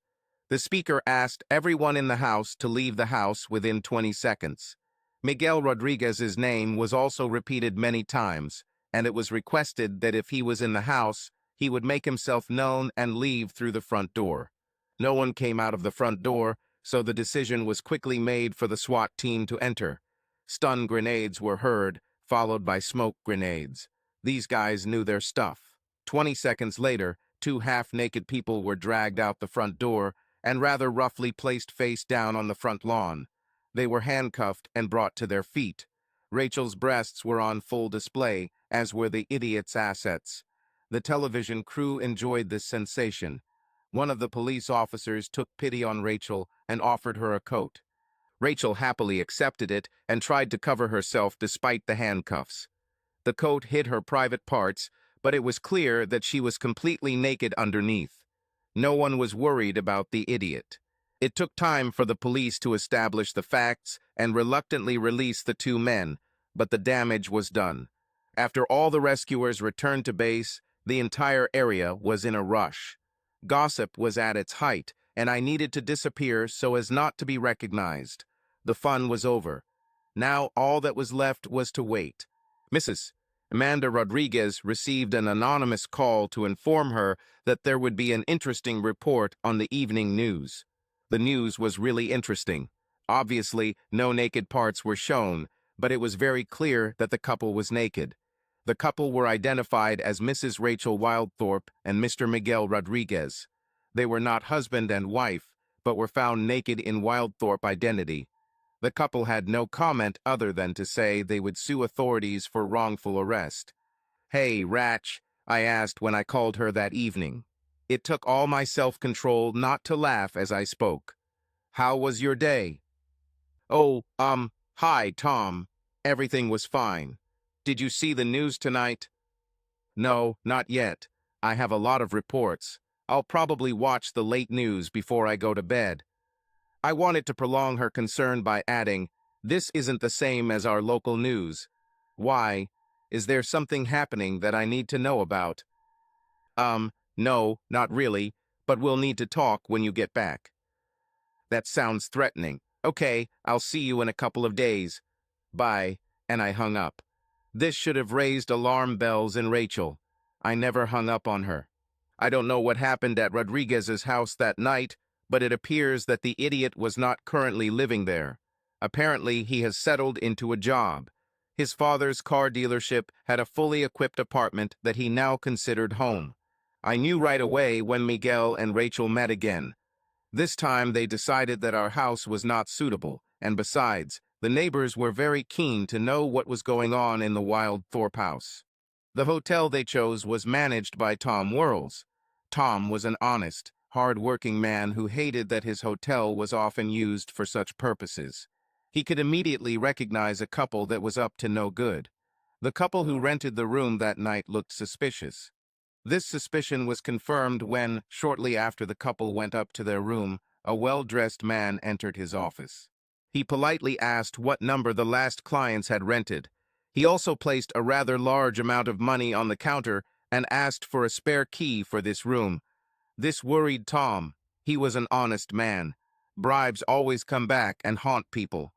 The speaker asked everyone in the house to leave the house within 20 seconds. Miguel Rodriguez's name was also repeated many times, and it was requested that if he was in the house, he would make himself known and leave through the front door. No one came out of the front door, so the decision was quickly made for the SWAT team to enter. Stun grenades were heard, followed by smoke grenades. These guys knew their stuff. 20 seconds later, 2 half-naked people were dragged out the front door and rather roughly placed face down on the front lawn. They were handcuffed and brought to their feet. Rachel's breasts were on full display, as were the idiot's assets. The television crew enjoyed this sensation. One of the police officers took pity on Rachel and offered her a coat. Rachel happily accepted it and tried to cover herself despite the handcuffs. The coat hid her private parts, but it was clear that she was completely naked underneath. No one was worried about the idiot. It took time for the police to establish the facts and reluctantly release the 2 men, but the damage was done. After all the rescuers returned to base, the entire area was in a rush. Gossip was at its height, and I needed to disappear so as not to be recognized. The fun was over. Now all that was left was to wait. Mrs. Amanda Rodriguez received an anonymous call to inform her that there would be an interesting report on the evening news. The news was really interesting. Obviously, no naked parts were shown, but it was very clear that the couple was naked. The couple were identified as Mrs. Rachel Wildthorpe and Mr. Miguel Rodriguez. They were not husband and wife, but were found naked in Wildthorpe identity. The couple had no comment other than to say they would sue authorities for wrongful arrest. "Hey, Ratch," I asked when I called her that evening. It took all my self-control not to laugh as I spoke. "How was your day?" "Oh, hi, Tom. Everything was fine. Did you see the news tonight?" "No, not yet. I have a lot of reports. I'll probably watch the late news before I go to bed." I wanted to prolong her concern by adding, "This isn't the same as our local news. Why? Is there something happening that I need to know about?" No, not really, but we'll need to talk when you get back." "That sounds threatening. Okay, I'll see you in a couple of days. Bye," and I hung up. This should have raised alarm bells in Rachel. I never hung up on her. I don't know what happened at Rodriguez's house that night, but it appears that the idiot was not currently living there. Apparently, he has settled into a job. His father's car dealership had a fully equipped apartment that he now considered home. I knew right away when Miguel and Rachel met again. This time, they decided that our house was not suitable, and besides, the neighbors were very keen to know what was going on in the Wildthorpe house. The hotel they chose was managed by Tom Worrells. Tom was an honest, hard-working man who hated that his hotel was often used for such purposes. He could immediately recognize a couple that was up to no good. The couple who rented the room that night looked suspicious. This suspicion was confirmed when, shortly after the couple went up to their room, a well-dressed man entered his office. He politely asked what number the last clients had rented. He also placed a rather large amount of money on the counter and asked for a spare key for this room. This worried Tom. He was an honest man. Bribes always come back and haunt people.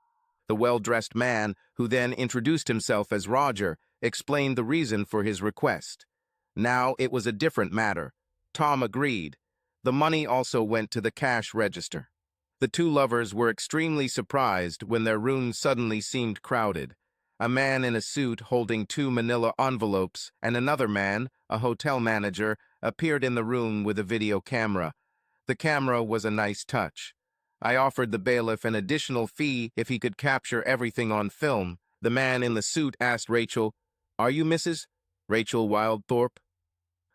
The well-dressed man, who then introduced himself as Roger, explained the reason for his request. Now it was a different matter. Tom agreed. The money also went to the cash register. The two lovers were extremely surprised when their room suddenly seemed crowded. A man in a suit holding 2 manila envelopes and another man, a hotel manager, appeared in the room with a video camera. The camera was a nice touch. I offered the bailiff an additional fee if he could capture everything on film. The man in the suit asked Rachel, "Are you Mrs. Rachel Wildthorpe?"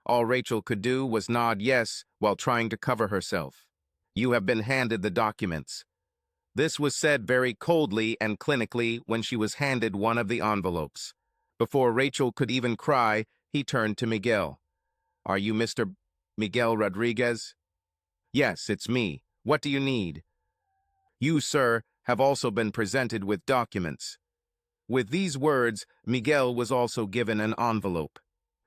All Rachel could do was nod yes while trying to cover herself. "You have been handed the documents." This was said very coldly and clinically when she was handed one of the envelopes. Before Rachel could even cry, he turned to Miguel. "Are you Mr. Miguel Rodriguez?" "Yes, it's me. What do you need?" "You, sir, have also been presented with documents." With these words, Miguel was also given an envelope.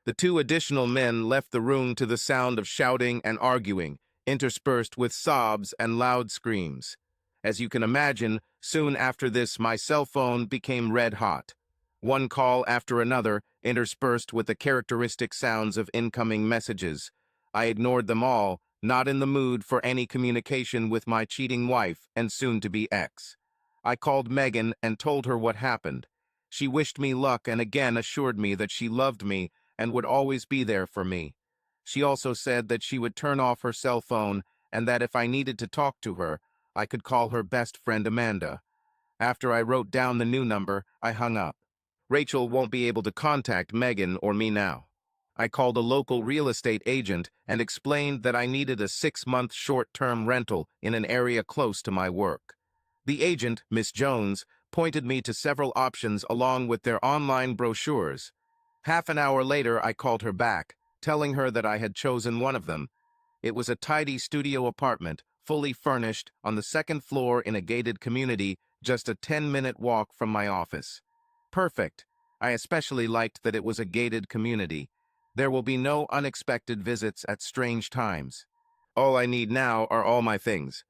The two additional men left the room to the sound of shouting and arguing, interspersed with sobs and loud screams. As you can imagine, soon after this my cell phone became red hot. One call after another, interspersed with the characteristic sounds of incoming messages. I ignored them all, not in the mood for any communication with my cheating wife and soon-to-be ex. I called Megan and told her what happened. She wished me luck and again assured me that she loved me and would always be there for me. She also said that she would turn off her cell phone and that if I needed to talk to her, I could call her best friend Amanda. After I wrote down the new number, I hung up. Rachel won't be able to contact Megan or me now. I called a local real estate agent and explained that I needed a 6-month short-term rental in an area close to my work. The agent, Miss Jones, pointed me to several options along with their online brochures. Half an hour later, I called her back, telling her that I had chosen one of them. It was a tidy studio apartment, fully furnished, on the 2nd floor in a gated community, just a 10-minute walk from my office. Perfect. I especially liked that it was a gated community. There will be no unexpected visits at strange times. All I need now are all my things.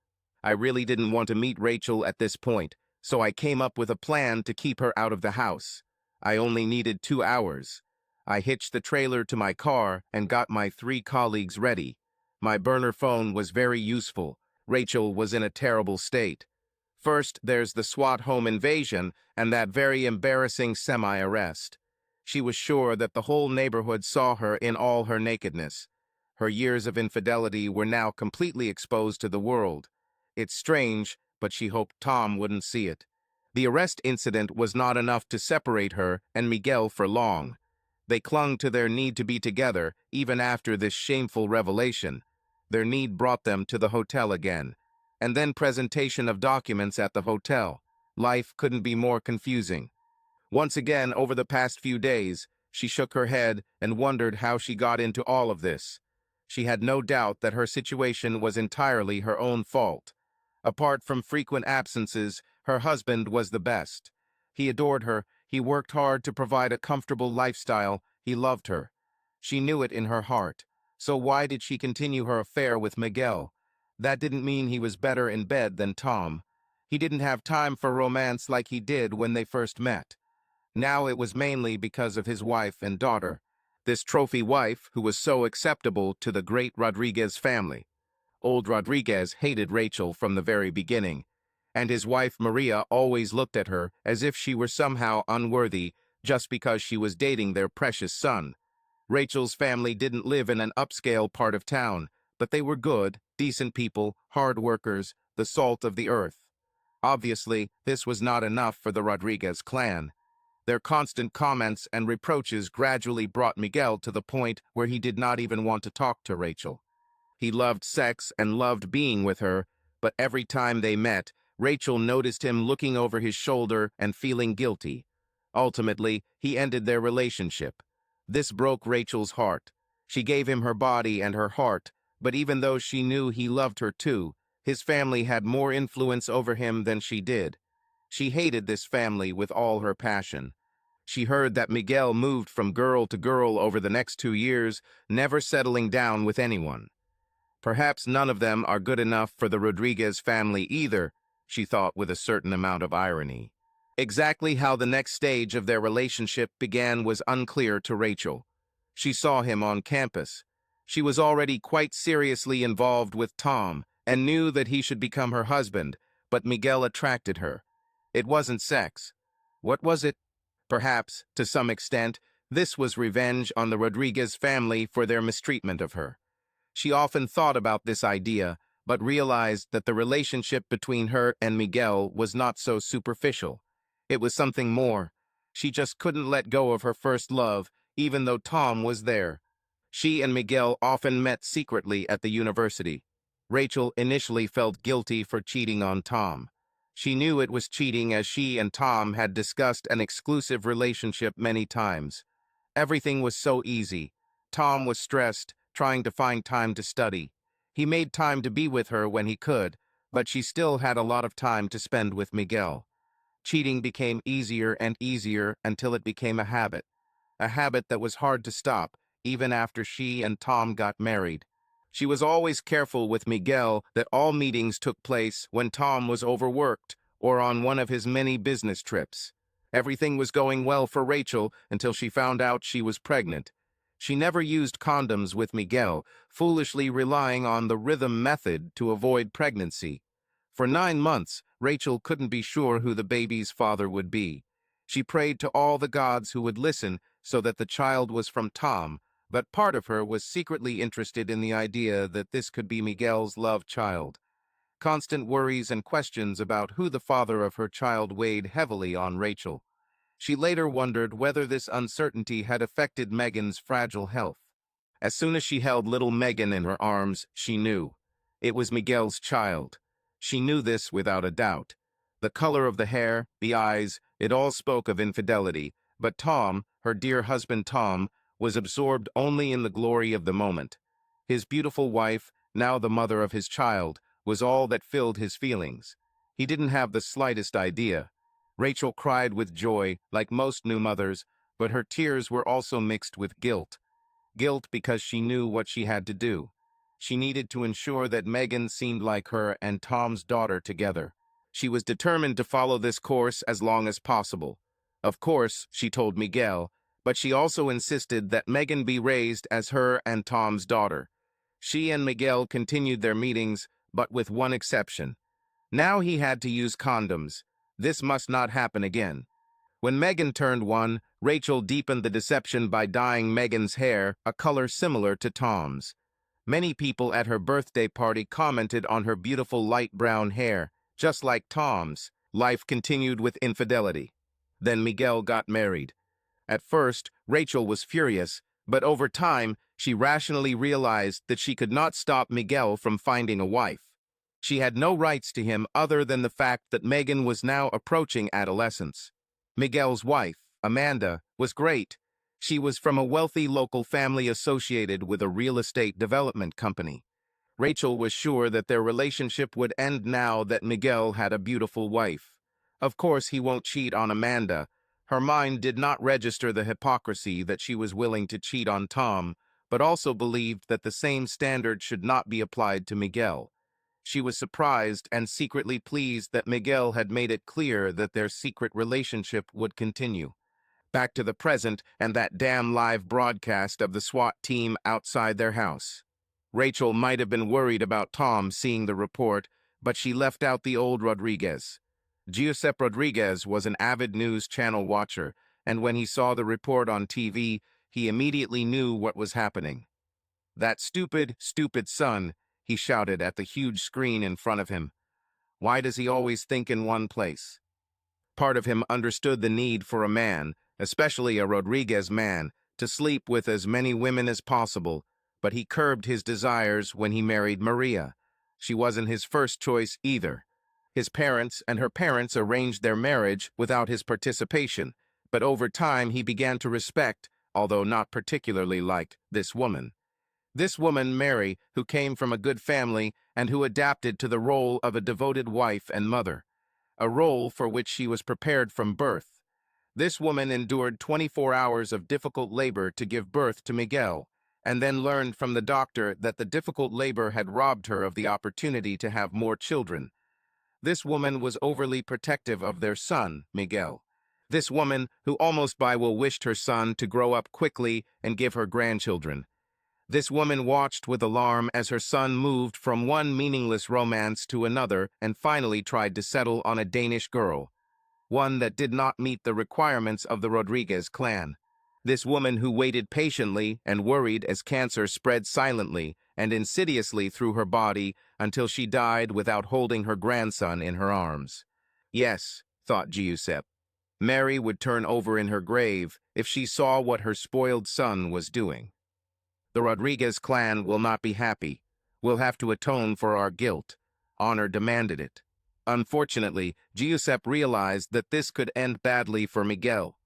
I really didn't want to meet Rachel at this point, so I came up with a plan to keep her out of the house. I only needed 2 hours. I hitched the trailer to my car and got my 3 colleagues ready. My burner phone was very useful. Rachel was in a terrible state. First, there's the SWAT home invasion and that very embarrassing semi-arrest. She was sure that the whole neighborhood saw her in all her nakedness. Her years of infidelity were now completely exposed to the world. It's strange, but she hoped Tom wouldn't see it. The arrest incident was not enough to separate her and Miguel for long. They clung to their need to be together, even after this shameful revelation. Their need brought them to the hotel again. And then presentation of documents at the hotel. Life couldn't be more confusing. Once again, over the past few days, she shook her head and wondered how she got into all of this. She had no doubt that her situation was entirely her own fault. Apart from frequent absences, her husband was the best. He adored her, he worked hard to provide a comfortable lifestyle, he loved her. She knew it in her heart. So why did she continue her affair with Miguel? That didn't mean he was better in bed than Tom. He didn't have time for romance like he did when they first met. Now it was mainly because of his wife and daughter. This trophy wife who was so acceptable to the great Rodriguez family. Old Rodriguez hated Rachel from the very beginning, and his wife Maria always looked at her as if she were somehow unworthy just because she was dating their precious son. Rachel's family didn't live in an upscale part of town, but they were good, decent people, hard workers, the salt of the earth. Obviously, this was not enough for the Rodriguez clan. Their constant comments and reproaches gradually brought Miguel to the point where he did not even want to talk to Rachel. He loved sex and loved being with her, but every time they met, Rachel noticed him looking over his shoulder and feeling guilty. Ultimately, he ended their relationship. This broke Rachel's heart. She gave him her body and her heart, but even though she knew he loved her too, his family had more influence over him than she did. She hated this family with all her passion. She heard that Miguel moved from girl to girl over the next 2 years, never settling down with anyone. Perhaps none of them are good enough for the Rodriguez family either, she thought with a certain amount of irony. Exactly how the next stage of their relationship began was unclear to Rachel. She saw him on campus. She was already quite seriously involved with Tom and knew that he should become her husband, but Miguel attracted her. It wasn't sex. What was it? Perhaps, to some extent, this was revenge on the Rodriguez family for their mistreatment of her. She often thought about this idea, but realized that the relationship between her and Miguel was not so superficial. It was something more. She just couldn't let go of her first love, even though Tom was there. She and Miguel often met secretly at the university. Rachel initially felt guilty for cheating on Tom. She knew it was cheating as she and Tom had discussed an exclusive relationship many times. Everything was so easy. Tom was stressed, trying to find time to study. He made time to be with her when he could, but she still had a lot of time to spend with Miguel. Cheating became easier and easier until it became a habit that was hard to stop, even after she and Tom got married. She was always careful with Miguel that all meetings took place when Tom was overworked or on one of his many business trips. Everything was going well for Rachel until she found out she was pregnant. She never used condoms with Miguel, foolishly relying on the rhythm method to avoid pregnancy. For 9 months, Rachel couldn't be sure who the baby's father would be. She prayed to all the gods who would listen so that the child was from Tom, but part of her was secretly interested in the idea that this could be Miguel's love child. Constant worries and questions about who the father of her child weighed heavily on Rachel. She later wondered whether this uncertainty had affected Megan's fragile health. As soon as she held little Megan in her arms, she knew. It was Miguel's child. She knew this without a doubt. The color of the hair, the eyes, it all spoke of infidelity, but Tom, her dear husband Tom, was absorbed only in the glory of the moment. His beautiful wife, now the mother of his child, was all that filled his feelings. He didn't have the slightest idea. Rachel cried with joy, like most new mothers, but her tears were also mixed with guilt. Guilt because she knew what she had to do. She needed to ensure that Megan seemed like her and Tom's daughter together. She was determined to follow this course as long as possible. Of course, she told Miguel, but she also insisted that Megan be raised as her and Tom's daughter. She and Miguel continued their meetings, but with one exception. Now he had to use condoms. This must not happen again. When Megan turned 1, Rachel deepened the deception by dyeing Megan's hair a color similar to Tom's. Many people at her birthday party commented on her beautiful light brown hair, just like Tom's. Life continued with infidelity. Then Miguel got married. At first, Rachel was furious, but over time, she rationally realized that she could not stop Miguel from finding a wife. She had no rights to him other than the fact that Megan was now approaching adolescence. Miguel's wife, Amanda, was great. She was from a wealthy local family associated with a real estate development company. Rachel was sure that their relationship would end now that Miguel had a beautiful wife. Of course, he won't cheat on Amanda. Her mind did not register the hypocrisy that she was willing to cheat on Tom, but also believed that the same standard should not be applied to Miguel. She was surprised and secretly pleased that Miguel had made it clear that their secret relationship would continue. Back to the present and that damn live broadcast of the SWAT team outside their house. Rachel might have been worried about Tom seeing the report, but she left out the old Rodriguez. Giuseppe Rodriguez was an avid news channel watcher, and when he saw the report on TV, he immediately knew what was happening. "That stupid, stupid son," he shouted at the huge screen in front of him. "Why does he always think in one place?" Part of him understood the need for a man, especially a Rodriguez man, to sleep with as many women as possible, but he curbed his desires when he married Maria. She wasn't his first choice either. His parents and her parents arranged their marriage without his participation, but over time he began to respect, although not particularly like, this woman. This woman, Mary, who came from a good family and who adapted to the role of a devoted wife and mother, a role for which she was prepared from birth. This woman endured 24 hours of difficult labor to give birth to Miguel, and then learned from the doctor that the difficult labor had robbed her of the opportunity to have more children. This woman was overly protective of their son, Miguel. This woman, who almost by will wished her son to grow up quickly and give her grandchildren. This woman watched with alarm as her son moved from one meaningless romance to another and finally tried to settle on a Danish girl, one that did not meet the requirements of the Rodriguez clan. This woman who waited patiently and worried as cancer spread silently and insidiously through her body until she died without holding her grandson in her arms. Yes, thought Giuseppe, Mary would turn over in her grave if she saw what her spoiled son was doing. The Rodriguez clan will not be happy. We'll have to atone for our guilt. Honor demanded it. Unfortunately, Giuseppe realized that this could end badly for Miguel.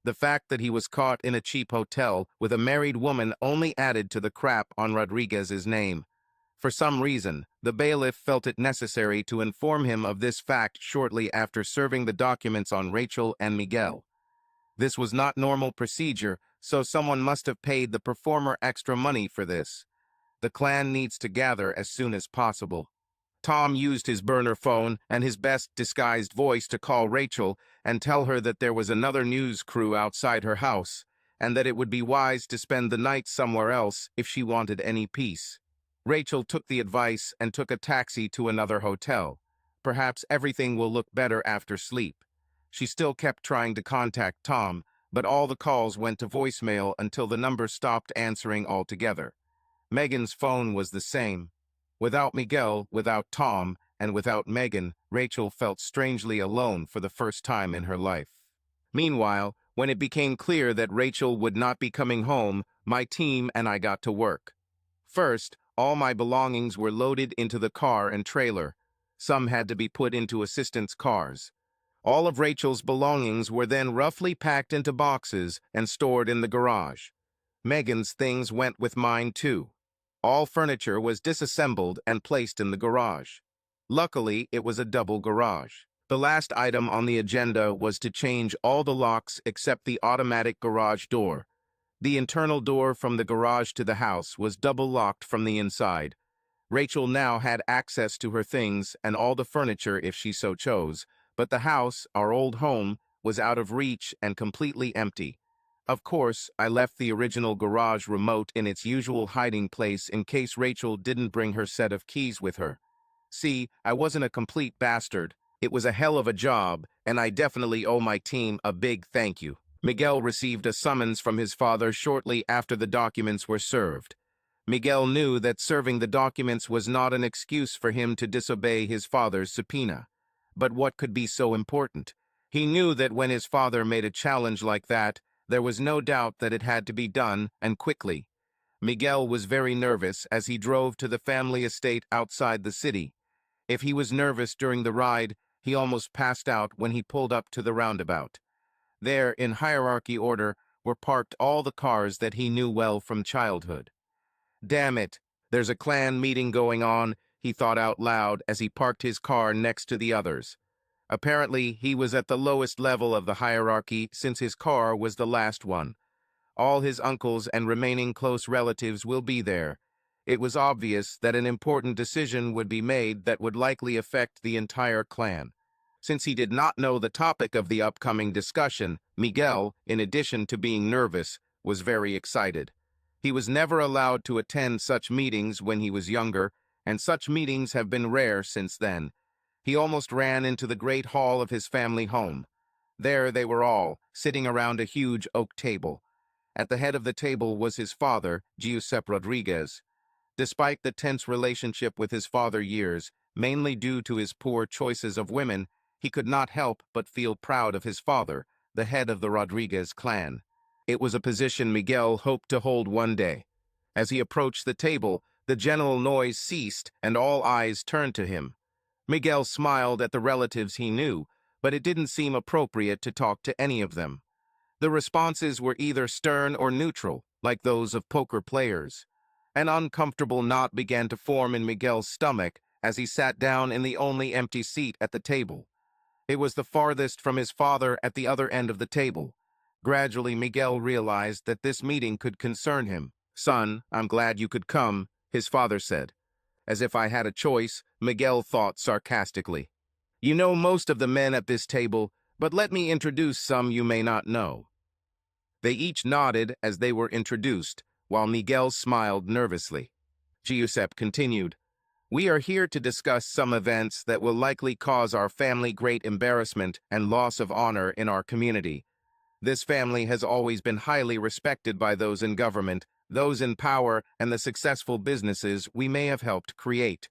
The fact that he was caught in a cheap hotel with a married woman only added to the crap on Rodriguez's name. For some reason, the bailiff felt it necessary to inform him of this fact shortly after serving the documents on Rachel and Miguel. This was not normal procedure, so someone must have paid the performer extra money for this. The clan needs to gather as soon as possible. Tom used his burner phone and his best disguised voice to call Rachel and tell her that there was another news crew outside her house, and that it would be wise to spend the night somewhere else if she wanted any peace. Rachel took the advice and took a taxi to another hotel. Perhaps everything will look better after sleep. She still kept trying to contact Tom, but all the calls went to voicemail until the number stopped answering altogether. Megan's phone was the same. Without Miguel, without Tom, and without Megan, Rachel felt strangely alone for the first time in her life. Meanwhile, when it became clear that Rachel would not be coming home, my team and I got to work. First, all my belongings were loaded into the car and trailer. Some had to be put into assistants' cars. All of Rachel's belongings were then roughly packed into boxes and stored in the garage. Megan's things went with mine too. All furniture was disassembled and placed in the garage. Luckily, it was a double garage. The last item on the agenda was to change all the locks except the automatic garage door. The internal door from the garage to the house was double-locked from the inside. Rachel now had access to her things and all the furniture if she so chose, but the house, our old home, was out of reach and completely empty. Of course, I left the original garage remote in its usual hiding place in case Rachel didn't bring her set of keys with her. See, I wasn't a complete bastard. It was a hell of a job, and I definitely owe my team a big thank you. Miguel received a summons from his father shortly after the documents were served. Miguel knew that serving the documents was not an excuse for him to disobey his father's subpoena. But what could be so important? He knew that when his father made a challenge like that, there was no doubt that it had to be done, and quickly. Miguel was very nervous as he drove to the family estate outside the city. If he was nervous during the ride, he almost passed out when he pulled up to the roundabout. There, in hierarchy order, were parked all the cars that he knew well from childhood. Damn it, there's a clan meeting going on, he thought out loud as he parked his car next to the others. Apparently, he was at the lowest level of the hierarchy since his car was the last one. All his uncles and remaining close relatives will be there. It was obvious that an important decision would be made that would likely affect the entire clan. Since he did not know the topic of the upcoming discussion, Miguel, in addition to being nervous, was very excited. He was never allowed to attend such meetings when he was younger, and such meetings have been rare since then. He almost ran into the great hall of his family home. There they were all, sitting around a huge oak table. At the head of the table was his father, Giuseppe Rodriguez. Despite the tense relationship with his father years, mainly due to his poor choices of women, he could not help but feel proud of his father, the head of the Rodriguez clan. It was a position Miguel hoped to hold one day. As he approached the table, the general noise ceased and all eyes turned to him. Miguel smiled at the relatives he knew, but it didn't seem appropriate to talk to any of them. The responses were either stern or neutral, like those of poker players. An uncomfortable knot began to form in Miguel's stomach as he sat down in the only empty seat at the table. It was the farthest from his father at the other end of the table. Gradually, Miguel realized that this meeting could concern him. "Son, I'm glad you could come," his father said. "As if I had a choice," Miguel thought sarcastically. "You know most of the men at this table, but let me introduce some you may not know." They each nodded as they were introduced, while Miguel smiled nervously. Giuseppe continued, "We are here to discuss some events that will likely cause our family great embarrassment and loss of honor in our community. This family has always been highly respected by those in government, those in power, and the successful businesses we may have helped create.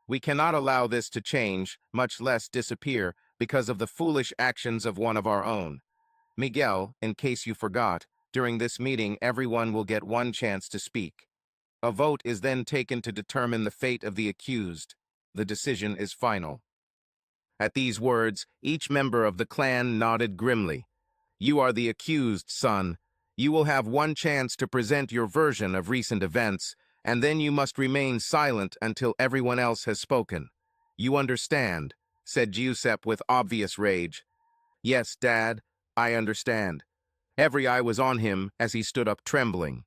We cannot allow this to change, much less disappear, because of the foolish actions of one of our own. Miguel, in case you forgot, during this meeting everyone will get one chance to speak. A vote is then taken to determine the fate of the accused. The decision is final." At these words, each member of the clan nodded grimly. "You are the accused, son. You will have one chance to present your version of recent events, and then you must remain silent until everyone else has spoken. You understand?" said Giuseppe with obvious rage. "Yes, Dad, I understand." Every eye was on him as he stood up trembling.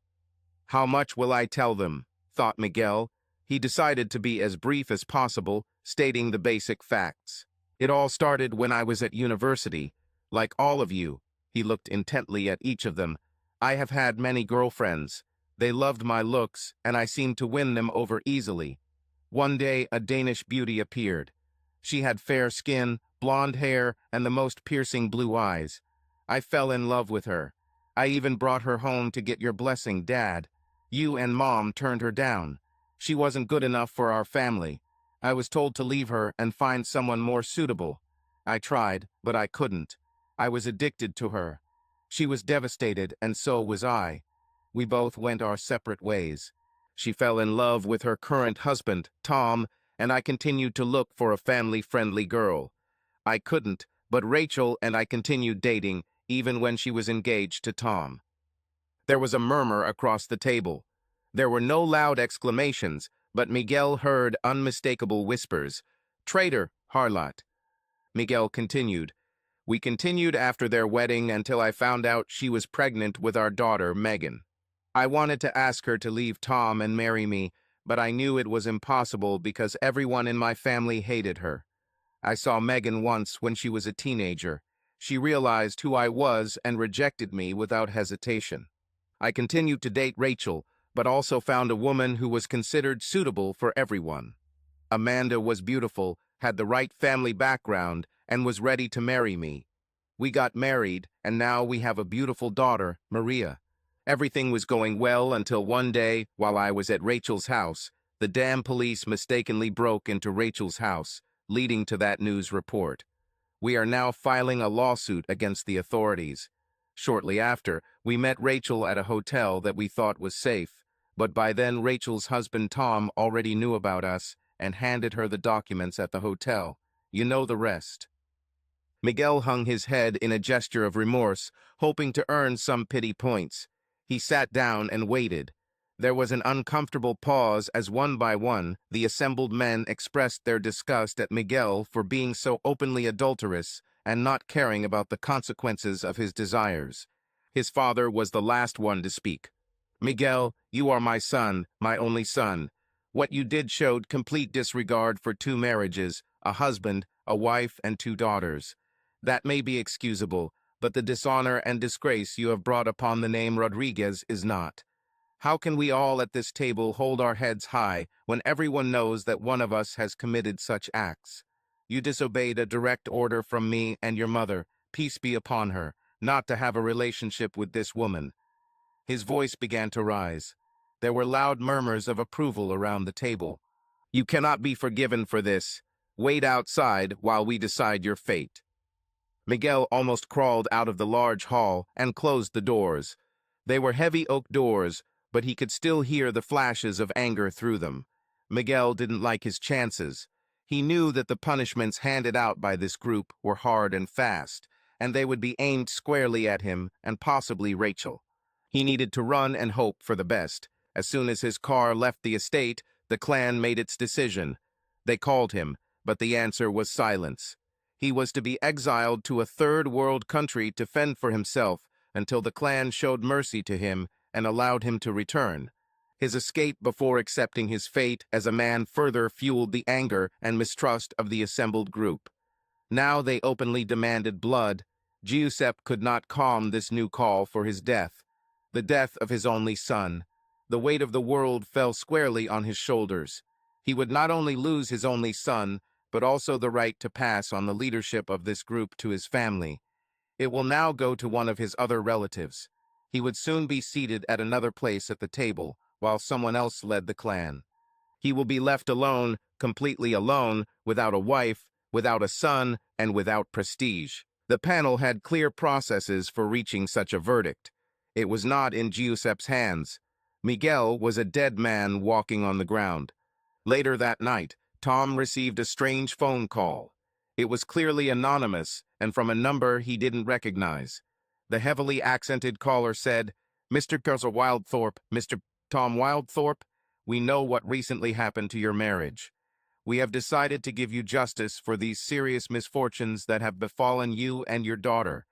"How much will I tell them?" thought Miguel. He decided to be as brief as possible, stating the basic facts. "It all started when I was at university. Like all of you," he looked intently at each of them, "I have had many girlfriends. They loved my looks, and I seemed to win them over easily. One day, a Danish beauty appeared. She had fair skin, blonde hair, and the most piercing blue eyes. I fell in love with her. I even brought her home to get your blessing, Dad. You and Mom turned her down. She wasn't good enough for our family. I was told to leave her and find someone more suitable. I tried, but I couldn't. I was addicted to her. She was devastated, and so was I. We both went our separate ways. She fell in love with her current husband, Tom, and I continued to look for a family-friendly girl. I couldn't, but Rachel and I continued dating, even when she was engaged to Tom." There was a murmur across the table. There were no loud exclamations, but Miguel heard unmistakable whispers. "Traitor, harlot." Miguel continued, "We continued after their wedding until I found out she was pregnant with our daughter, Megan. I wanted to ask her to leave Tom and marry me, but I knew it was impossible because everyone in my family hated her. I saw Megan once when she was a teenager. She realized who I was and rejected me without hesitation. I continued to date Rachel, but also found a woman who was considered suitable for everyone. Amanda was beautiful, had the right family background, and was ready to marry me. We got married, and now we have a beautiful daughter, Maria. Everything was going well until one day, while I was at Rachel's house, the damn police mistakenly broke into Rachel's house, leading to that news report. We are now filing a lawsuit against the authorities. Shortly after, we met Rachel at a hotel that we thought was safe, but by then Rachel's husband Tom already knew about us and handed her the documents at the hotel. You know the rest." Miguel hung his head in a gesture of remorse, hoping to earn some pity points. He sat down and waited. There was an uncomfortable pause as one by one the assembled men expressed their disgust at Miguel for being so openly adulterous and not caring about the consequences of his desires. His father was the last one to speak. "Miguel, you are my son, my only son. What you did showed complete disregard for 2 marriages, a husband, a wife, and 2 daughters. That may be excusable, but the dishonor and disgrace you have brought upon the name Rodriguez is not. How can we all at this table hold our heads high when everyone knows that one of us has committed such acts? You disobeyed a direct order from me and your mother, peace be upon her, not to have a relationship with this woman." His voice began to rise. There were loud murmurs of approval around the table. "You cannot be forgiven for this. Wait outside while we decide your fate." Miguel almost crawled out of the large hall and closed the doors. They were heavy oak doors, but he could still hear the flashes of anger through them. Miguel didn't like his chances. He knew that the punishments handed out by this group were hard and fast, and they would be aimed squarely at him and possibly Rachel. He needed to run and hope for the best. As soon as his car left the estate, the clan made its decision. They called him, but the answer was silence. He was to be exiled to a third-world country to fend for himself until the clan showed mercy to him and allowed him to return. His escape before accepting his fate as a man further fueled the anger and mistrust of the assembled group. Now they openly demanded blood. Giuseppe could not calm this new call for his death, the death of his only son. The weight of the world fell squarely on his shoulders. He would not only lose his only son, but also the right to pass on the leadership of this group to his family. It will now go to one of his other relatives. He would soon be seated at another place at the table, while someone else led the clan. He will be left alone, completely alone, without a wife, without a son, and without prestige. The panel had clear processes for reaching such a verdict. It was not in Giuseppe's hands. Miguel was a dead man walking on the ground. Later that night, Tom received a strange phone call. It was clearly anonymous and from a number he didn't recognize. The heavily accented caller said, "Mr. Wildthorpe, Mr. Tom Wildthorpe, we know what recently happened to your marriage. We have decided to give you justice for these serious misfortunes that have befallen you and your daughter.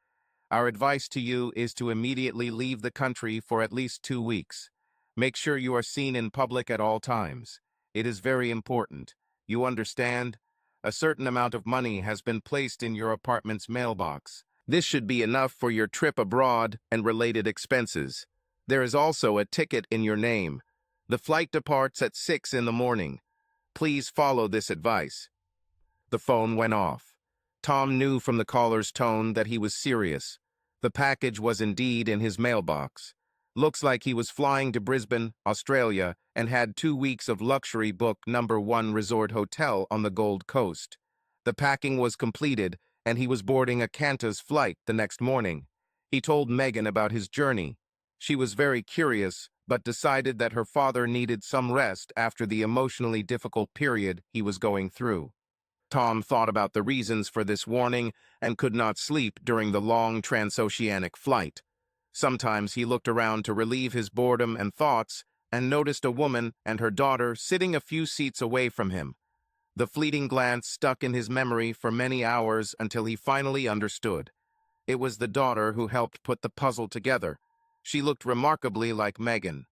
Our advice to you is to immediately leave the country for at least 2 weeks. Make sure you are seen in public at all times. It is very important. You understand? A certain amount of money has been placed in your apartment's mailbox. This should be enough for your trip abroad and related expenses. There is also a ticket in your name. The flight departs at 6 in the morning. Please follow this advice." The phone went off. Tom knew from the caller's tone that he was serious. The package was indeed in his mailbox. Looks like he was flying to Brisbane, Australia, and had 2 weeks of luxury booked #1 resort hotel on the Gold Coast. The packing was completed, and he was boarding a Qantas flight the next morning. He told Megan about his journey. She was very curious, but decided that her father needed some rest after the emotionally difficult period he was going through. Tom thought about the reasons for this warning and could not sleep during the long transoceanic flight. Sometimes he looked around to relieve his boredom and thoughts and noticed a woman and her daughter sitting a few seats away from him. The fleeting glance stuck in his memory for many hours until he finally understood. It was the daughter who helped put the puzzle together. She looked remarkably like Megan.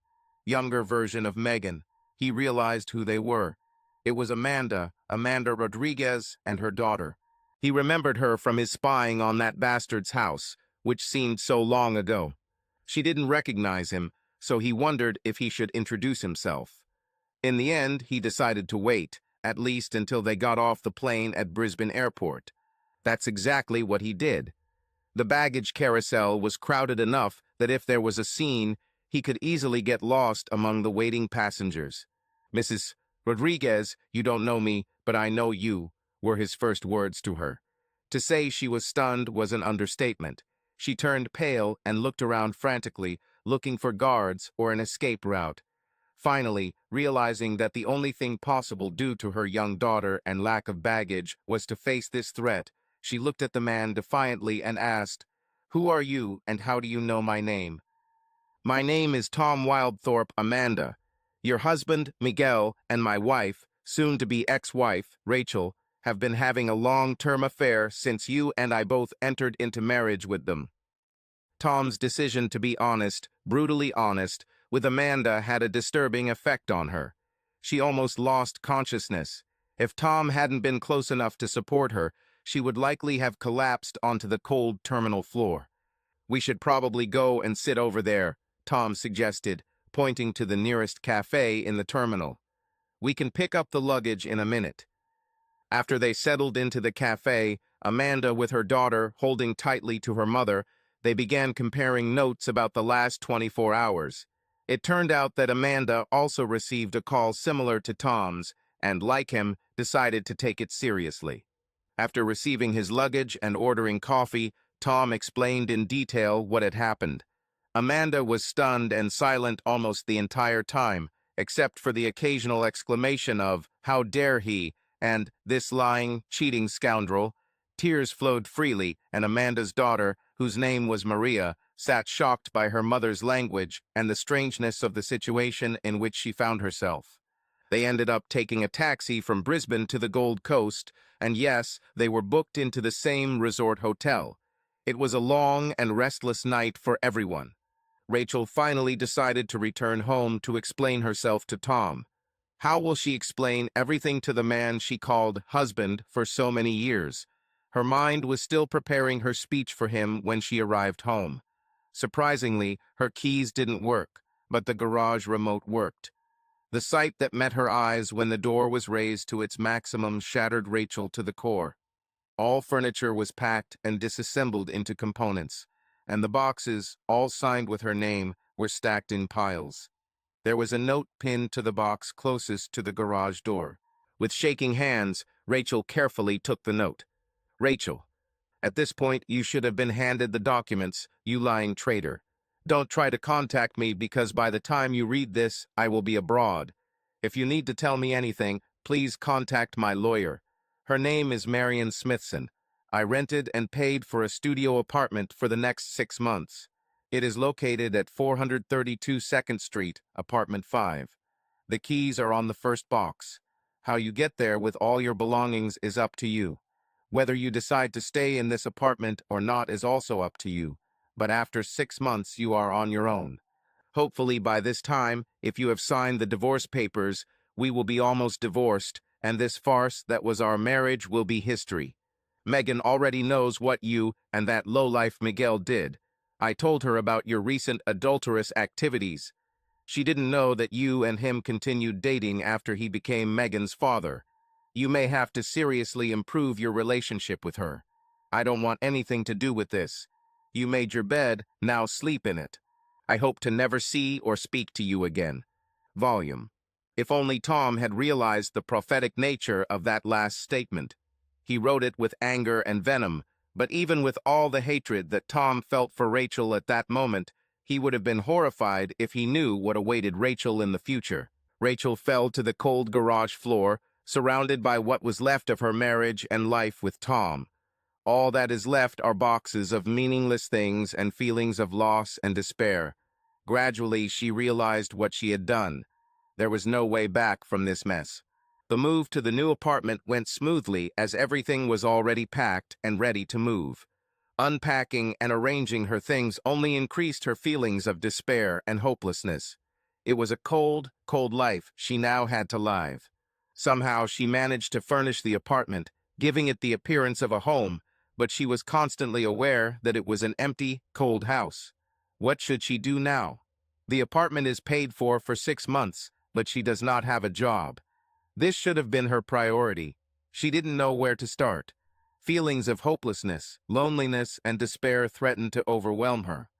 Younger version of Megan. He realized who they were. It was Amanda Rodriguez, and her daughter. He remembered her from his spying on that bastard's house, which seemed so long ago. She didn't recognize him, so he wondered if he should introduce himself. In the end, he decided to wait, at least until they got off the plane at Brisbane Airport. That's exactly what he did. The baggage carousel was crowded enough that if there was a scene, he could easily get lost among the waiting passengers. "Mrs. Rodriguez, you don't know me, but I know you," were his first words to her. To say she was stunned was an understatement. She turned pale and looked around frantically, looking for guards or an escape route. Finally, realizing that the only thing possible due to her young daughter and lack of baggage was to face this threat, she looked at the man defiantly and asked, "Who are you and how do you know my name?" "My name is Tom Wildthorpe, Amanda. Your husband, Miguel, and my wife, soon-to-be ex-wife, Rachel, have been having a long-term affair since you and I both entered into marriage with them." Tom's decision to be honest, brutally honest, with Amanda had a disturbing effect on her. She almost lost consciousness. If Tom hadn't been close enough to support her, she would likely have collapsed onto the cold terminal floor. "We should probably go and sit over there," Tom suggested, pointing to the nearest cafe in the terminal. "We can pick up the luggage in a minute." After they settled into the cafe, Amanda with her daughter holding tightly to her mother, they began comparing notes about the last 24 hours. It turned out that Amanda also received a call similar to Tom's and, like him, decided to take it seriously. After receiving his luggage and ordering coffee, Tom explained in detail what had happened. Amanda was stunned and silent almost the entire time, except for the occasional exclamation of, "How dare he?" and "This lying, cheating scoundrel." Tears flowed freely, and Amanda's daughter, whose name was Maria, sat shocked by her mother's language and the strangeness of the situation in which she found herself. They ended up taking a taxi from Brisbane to the Gold Coast, and yes, they were booked into the same resort hotel. It was a long and restless night for everyone. Rachel finally decided to return home to explain herself to Tom. How will she explain everything to the man she called husband for so many years? Her mind was still preparing her speech for him when she arrived home. Surprisingly, her keys didn't work, but the garage remote worked. The sight that met her eyes when the door was raised to its maximum shattered Rachel to the core. All furniture was packed and disassembled into components, and the boxes, all signed with her name, were stacked in piles. There was a note pinned to the box closest to the garage door. With shaking hands, Rachel carefully took the note. "Rachel, at this point you should have been handed the documents, you lying traitor. Don't try to contact me because by the time you read this, I will be abroad. If you need to tell me anything, please contact my lawyer. Her name is Marion Smithson. I rented and paid for a studio apartment for the next 6 months. It is located at 432 2nd Street, apartment 5. The keys are on the first box. How you get there with all your belongings is up to you. Whether you decide to stay in this apartment or not is also up to you. But after 6 months, you are on your own. Hopefully by this time, if you have signed the divorce papers, we will be almost divorced, and this farce that was our marriage will be history. Megan already knows what you and that lowlife Miguel did. I told her about your recent adulterous activities. She didn't know that you and him continued dating after he became Megan's father. You may have to seriously improve your relationship with her. I don't want anything to do with this. You made your bed, now sleep in it. I hope to never see or speak to you again. Volume. If only Tom had realized the prophetic nature of that last statement. He wrote it with anger and venom, but even with all the hatred that Tom felt for Rachel at that moment, he would have been horrified if he knew what awaited Rachel in the future. Rachel fell to the cold garage floor, surrounded by what was left of her marriage and life with Tom. All that is left are boxes of meaningless things and feelings of loss and despair. Gradually, she realized what she had done. There was no way back from this mess. The move to the new apartment went smoothly as everything was already packed and ready to move. Unpacking and arranging her things only increased her feelings of despair and hopelessness. It was a cold, cold life she now had to live. Somehow she managed to furnish the apartment, giving it the appearance of a home, but she was constantly aware that it was an empty, cold house. What should she do now? The apartment is paid for 6 months, but she does not have a job. This should have been her priority. She didn't know where to start. Feelings of hopelessness, loneliness, and despair threatened to overwhelm her.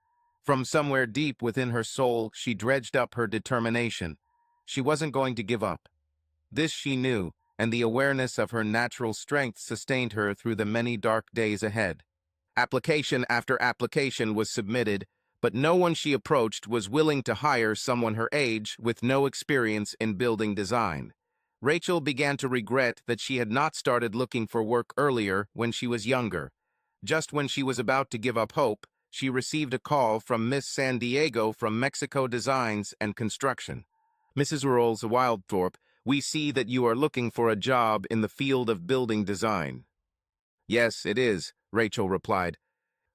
From somewhere deep within her soul, she dredged up her determination. She wasn't going to give up. This she knew, and the awareness of her natural strength sustained her through the many dark days ahead. Application after application was submitted, but no one she approached was willing to hire someone her age with no experience in building design. Rachel began to regret that she had not started looking for work earlier when she was younger. Just when she was about to give up hope, she received a call from Miss San Diego from Mexico Designs and Construction. "Mrs. Rolls Wildthorpe, we see that you are looking for a job in the field of building design." "Yes, it is," Rachel replied.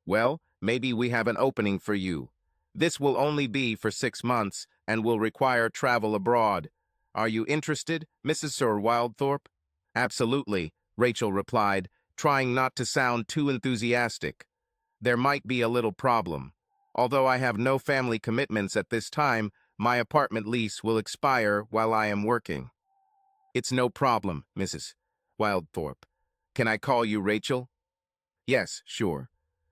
"Well, maybe we have an opening for you. This will only be for 6 months and will require travel abroad. Are you interested, Mrs. Sir Wildthorpe?" "Absolutely," Rachel replied, trying not to sound too enthusiastic. "There might be a little problem. Although I have no family commitments at this time, my apartment lease will expire while I am working." "It's no problem, Mrs. Wildthorpe. Can I call you Rachel?" "Yes, sure.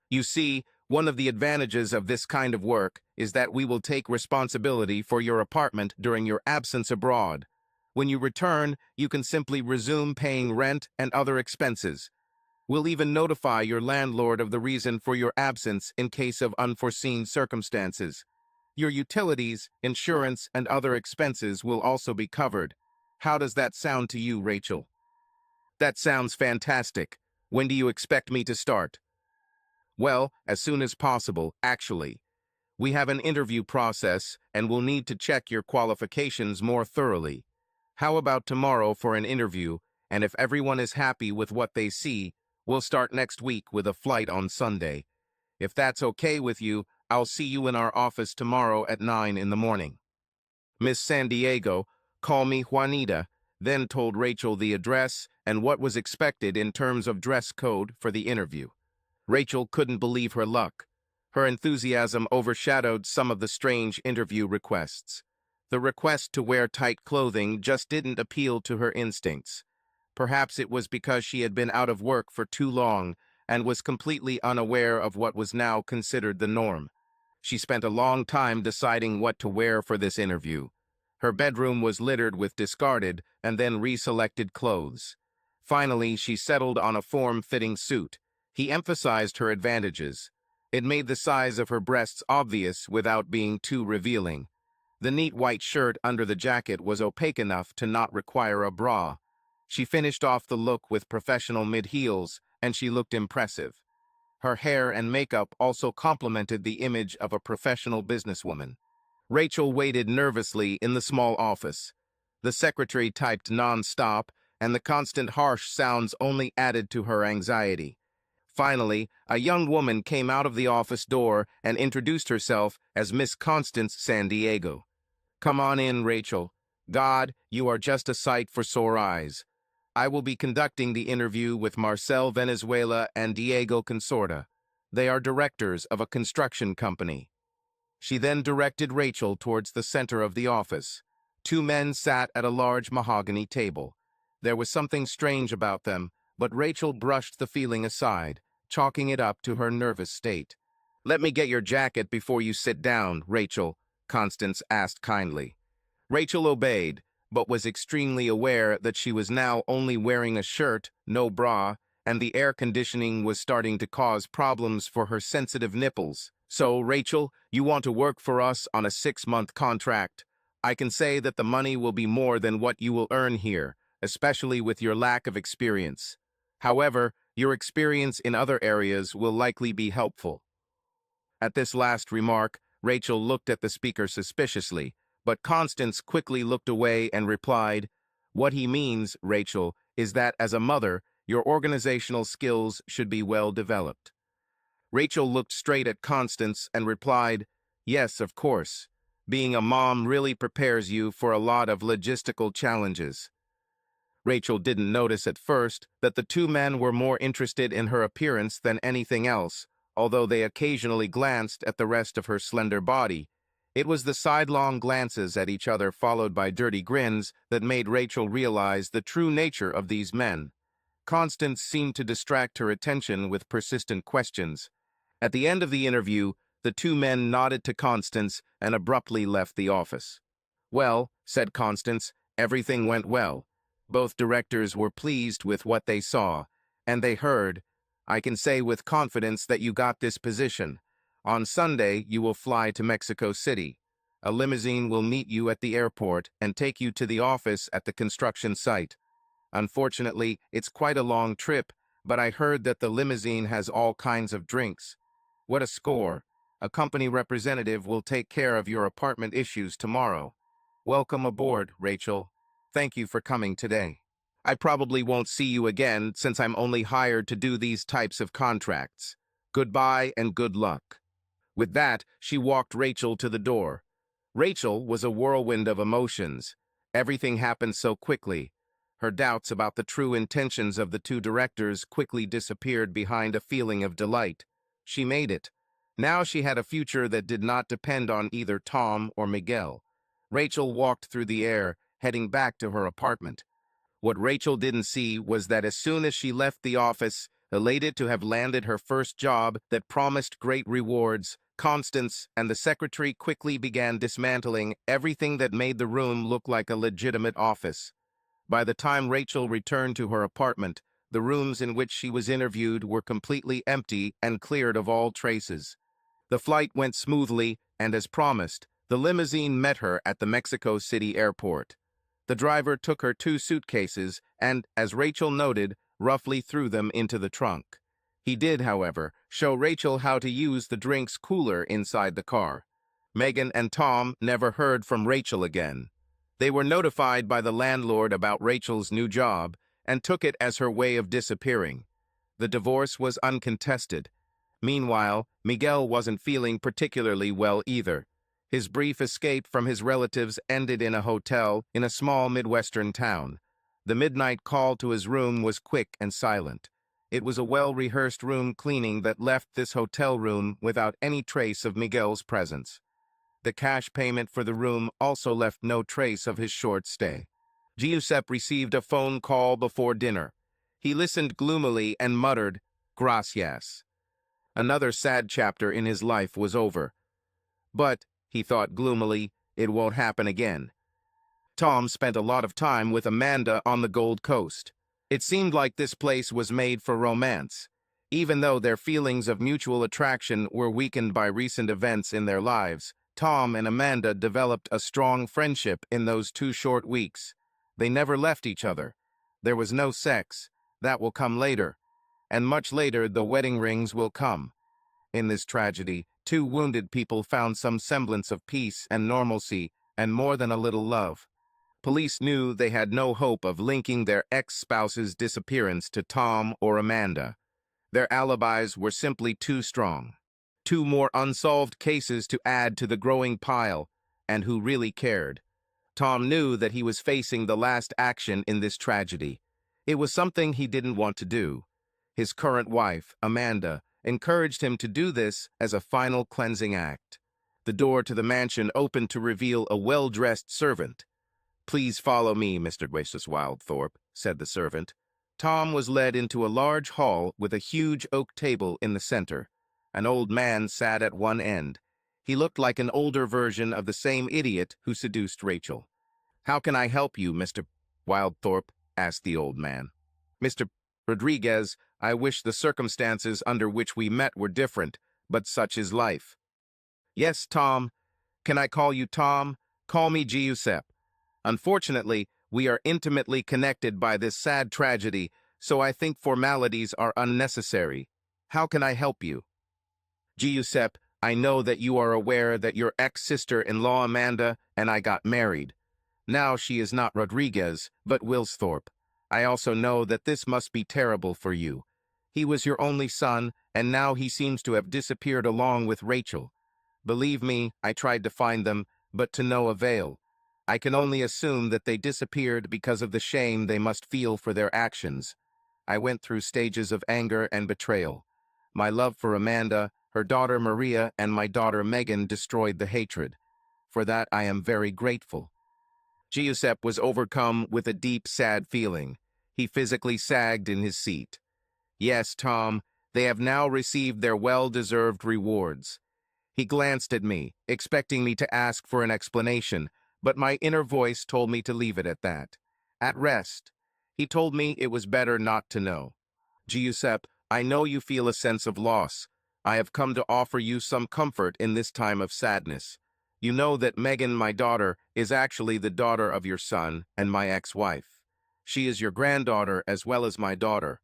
You see, one of the advantages of this kind of work is that we will take responsibility for your apartment during your absence abroad. When you return, you can simply resume paying rent and other expenses. We'll even notify your landlord of the reason for your absence in case of unforeseen circumstances. Your utilities, insurance, and other expenses will also be covered. How does that sound to you, Rachel? That sounds fantastic. When do you expect me to start? Well, as soon as possible, actually. We have an interview process, and we'll need to check your qualifications more thoroughly. How about tomorrow for an interview, and if everyone is happy with what they see, we'll start next week with a flight on Sunday. If that's okay with you, I'll see you in our office tomorrow at 9 in the morning. Miss San Diego, call me Juanita, then told Rachel the address and what was expected in terms of dress code for the interview. Rachel couldn't believe her luck. Her enthusiasm overshadowed some of the strange interview requests. The request to wear tight clothing just didn't appeal to her instincts. Perhaps it was because she had been out of work for too long and was completely unaware of what was now considered the norm. She spent a long time deciding what to wear for this interview. Her bedroom was littered with discarded and then reselected clothes. Finally, she settled on a form-fitting suit. He emphasized her advantages. It made the size of her breasts obvious without being too revealing. The neat white shirt under the jacket was opaque enough to not require a bra. She finished off the look with professional mid-heels, and she looked impressive. Her hair and makeup also complemented the image of a professional businesswoman. Rachel waited nervously in the small office. The secretary typed non-stop, and the constant harsh sounds only added to her anxiety. Finally, a young woman came out of the office door and introduced herself as Miss Constance San Diego. Come on in, Rachel. God, you are just a sight for sore eyes. I will be conducting the interview with Marcel Venezuela and Diego Consorta. They are directors of a construction company. She then directed Rachel towards the center of the office. Two men sat at a large mahogany table. There was something strange about them, but Rachel brushed the feeling aside, chalking it up to her nervous state. Let me get your jacket before you sit down, Rachel, Constance asked kindly. Rachel obeyed, but was extremely aware that she was now only wearing a shirt, no bra, and the air conditioning was starting to cause problems for her sensitive nipples. So, Rachel, you want to work for us on a 6-month contract. I can say that the money will be more than what you will earn here, especially with your lack of experience. However, your experience in other areas will likely be helpful. At this last remark, Rachel looked at the speaker suspiciously, but Constance quickly looked away and replied, What he means, Rachel, is that as a mother, your organizational skills should be well developed. Rachel looked straight at Constance and replied, Yes, of course. Being a mom really prepares you for a lot of logistical challenges. Rachel didn't notice at first that the two men were more interested in her appearance than anything else, although they occasionally glanced at the rest of her slender body. It was the sidelong glances at each other followed by dirty grins that made Rachel realize the true nature of these men. Constance seemed to distract her attention with persistent questions. At the end of the interview, the two men nodded to Constance and abruptly left the office. Well, said Constance, everything went well. Both directors were pleased with what they saw, and they heard. I can say with confidence that you got this position. On Sunday, you will fly to Mexico City. A limousine will meet you at the airport and take you to the office at the construction site. Unfortunately, it's quite a long trip, but I heard that the limousine has all kinds of drinks. What a score. A company representative will take care of your apartment issues tomorrow. Welcome aboard, Rachel. Thank you for coming today. I probably won't see you again since I'm only hired to do these types of contracts. Goodbye and good luck. With that, she walked Rachel to the door. Rachel was a whirlwind of emotions. Everything happened so quickly. Her doubts about the true intentions of the two directors quickly disappeared behind a feeling of delight. She made it. Now she had a future that did not depend on either Tom or Miguel. Rachel walked through the air, heading back to her apartment. What Rachel didn't see was that as soon as she left the office, elated to have landed her first job that promised great rewards, Constance and the secretary quickly began dismantling everything that made the room look like a legitimate office. By the time Rachel returned to her apartment, The rooms in which she was interviewed were completely empty and cleared of all traces. The flight went smoothly, and as promised, the limousine met her at the Mexico City airport. The driver took her 2 suitcases and, as Rachel noted, roughly threw them into the trunk. He did, however, show Rachel how to use the drinks cooler inside the car. Megan and Tom never heard from Rachel again. They were notified by the landlord about Rachel's new job and took it as her way of disappearing. The divorce was uncontested. Meanwhile, Miguel wasn't feeling particularly well either. His brief escape from his relatives ended in a hotel in a small Midwestern town. The midnight call to his room was quick and silent. It was a well-rehearsed room cleaning that left this hotel room without any trace of Miguel's presence. The cash payment for the room also left no trace of his short stay. Giuseppe received a phone call before dinner. He listened gloomily and muttered, "Gracias." Another sad chapter in his life was over. But, he thought gloomily, it won't happen again. Tom spent a lot of time with Amanda on the Gold Coast. It seemed like this place was made for romance. Even though their feelings of mutual attraction were weakened by recent events in their lives, Tom and Amanda developed a strong friendship in those 2 short weeks. They never left each other. There was no sex. That will come later. And much later, the wedding rings will come. In this tragedy, 2 wounded people found some semblance of peace and normalcy, and more than a little love. Police knew they had no hope of linking their ex-spouse's disappearance to Tom or Amanda. Their alibis were simply too strong. 2 more unsolved cases to add to the growing pile, and who really cared? Tom knew that he was facing the last action in this tragedy. It was something he didn't want to do. His current wife, Amanda, encouraged him to do this as a final cleansing act. The door to the mansion opened to reveal a well-dressed servant. "Please follow me, Mr. Wildthorpe," said the servant. Tom was led into a large hall with a huge oak table in the center. An old man sat at one end. He looked like an older version of the same idiot who seduced Rachel. "How can I help you, Mr. Wildthorpe?" asked the old man. "Mr. Rodriguez, I wish the circumstances under which we met were different, but such is life." "Yes, Tom. Can I call you Tom? Call me Giuseppe. Unfortunately, we are intimately connected by this sad tragedy, so I think formalities are unnecessary. How can I help you?" "Giuseppe, I know that you are aware that your ex-sister-in-law Amanda and I got married. Now she is not Rodriguez, but Wilsthorpe. I also know that this must be terrible for you. He was your only son, and now he seems to have disappeared along with Rachel. Believe me, I tried to find them, but to no avail. I can only assume that they disappeared because of the shame they must feel for their actions. I went through stages of anger and betrayal. My love for Amanda, her daughter Maria, and my daughter Megan destroyed the hatred. For that I am very grateful." Giuseppe was overcome with a deep, sad feeling. He physically sagged in his seat. "Yes, Tom, they have now received their well-deserved rewards." He glanced at me, expecting me to ask for an explanation, but my inner voice told me to leave it at that. At rest. He told me it was better not to know. "Giuseppe, I know you feel a sense of loss. I have come to offer you some comfort in this time of sadness. You know that Megan, my daughter, is actually the daughter of your son and my ex-wife. She is your granddaughter as well as my daughter.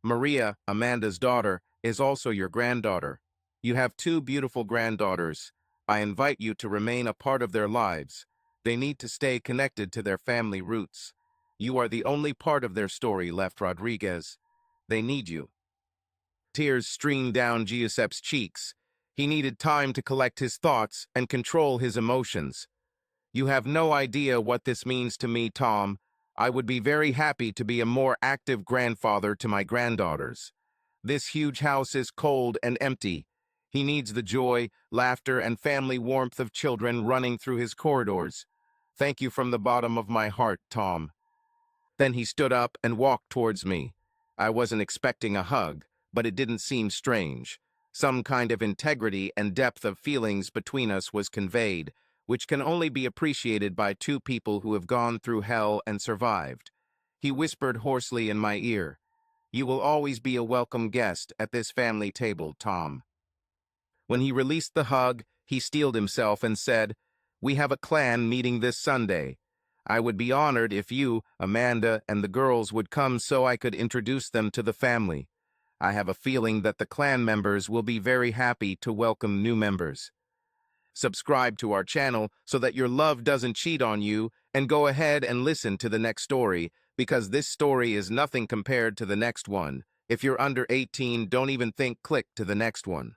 Maria, Amanda's daughter, is also your granddaughter. You have 2 beautiful granddaughters. I invite you to remain a part of their lives. They need to stay connected to their family roots. You are the only part of their story left, Rodriguez. They need you." Tears streamed down Giuseppe's cheeks. He needed time to collect his thoughts and control his emotions. "You have no idea what this means to me, Tom. I would be very happy to be a more active grandfather to my granddaughters. This huge house is cold and empty. He needs the joy, laughter, and family warmth of children running through his corridors. Thank you from the bottom of my heart, Tom." Then he stood up and walked towards me. I wasn't expecting a hug, but it didn't seem strange. Some kind of integrity and depth of feelings between us was conveyed, which can only be appreciated by 2 people who have gone through hell and survived. He whispered hoarsely in my ear, You will always be a welcome guest at this family table, Tom. When he released the hug, he steeled himself and said, "We have a clan meeting this Sunday. I would be honored if you, Amanda, and the girls would come so I could introduce them to the family. I have a feeling that the clan members will be very happy to welcome new members." Subscribe to our channel so that your love doesn't cheat on you, and go ahead and listen to the next story, because this story is nothing compared to the next one. If you're under 18, don't even click to the next one.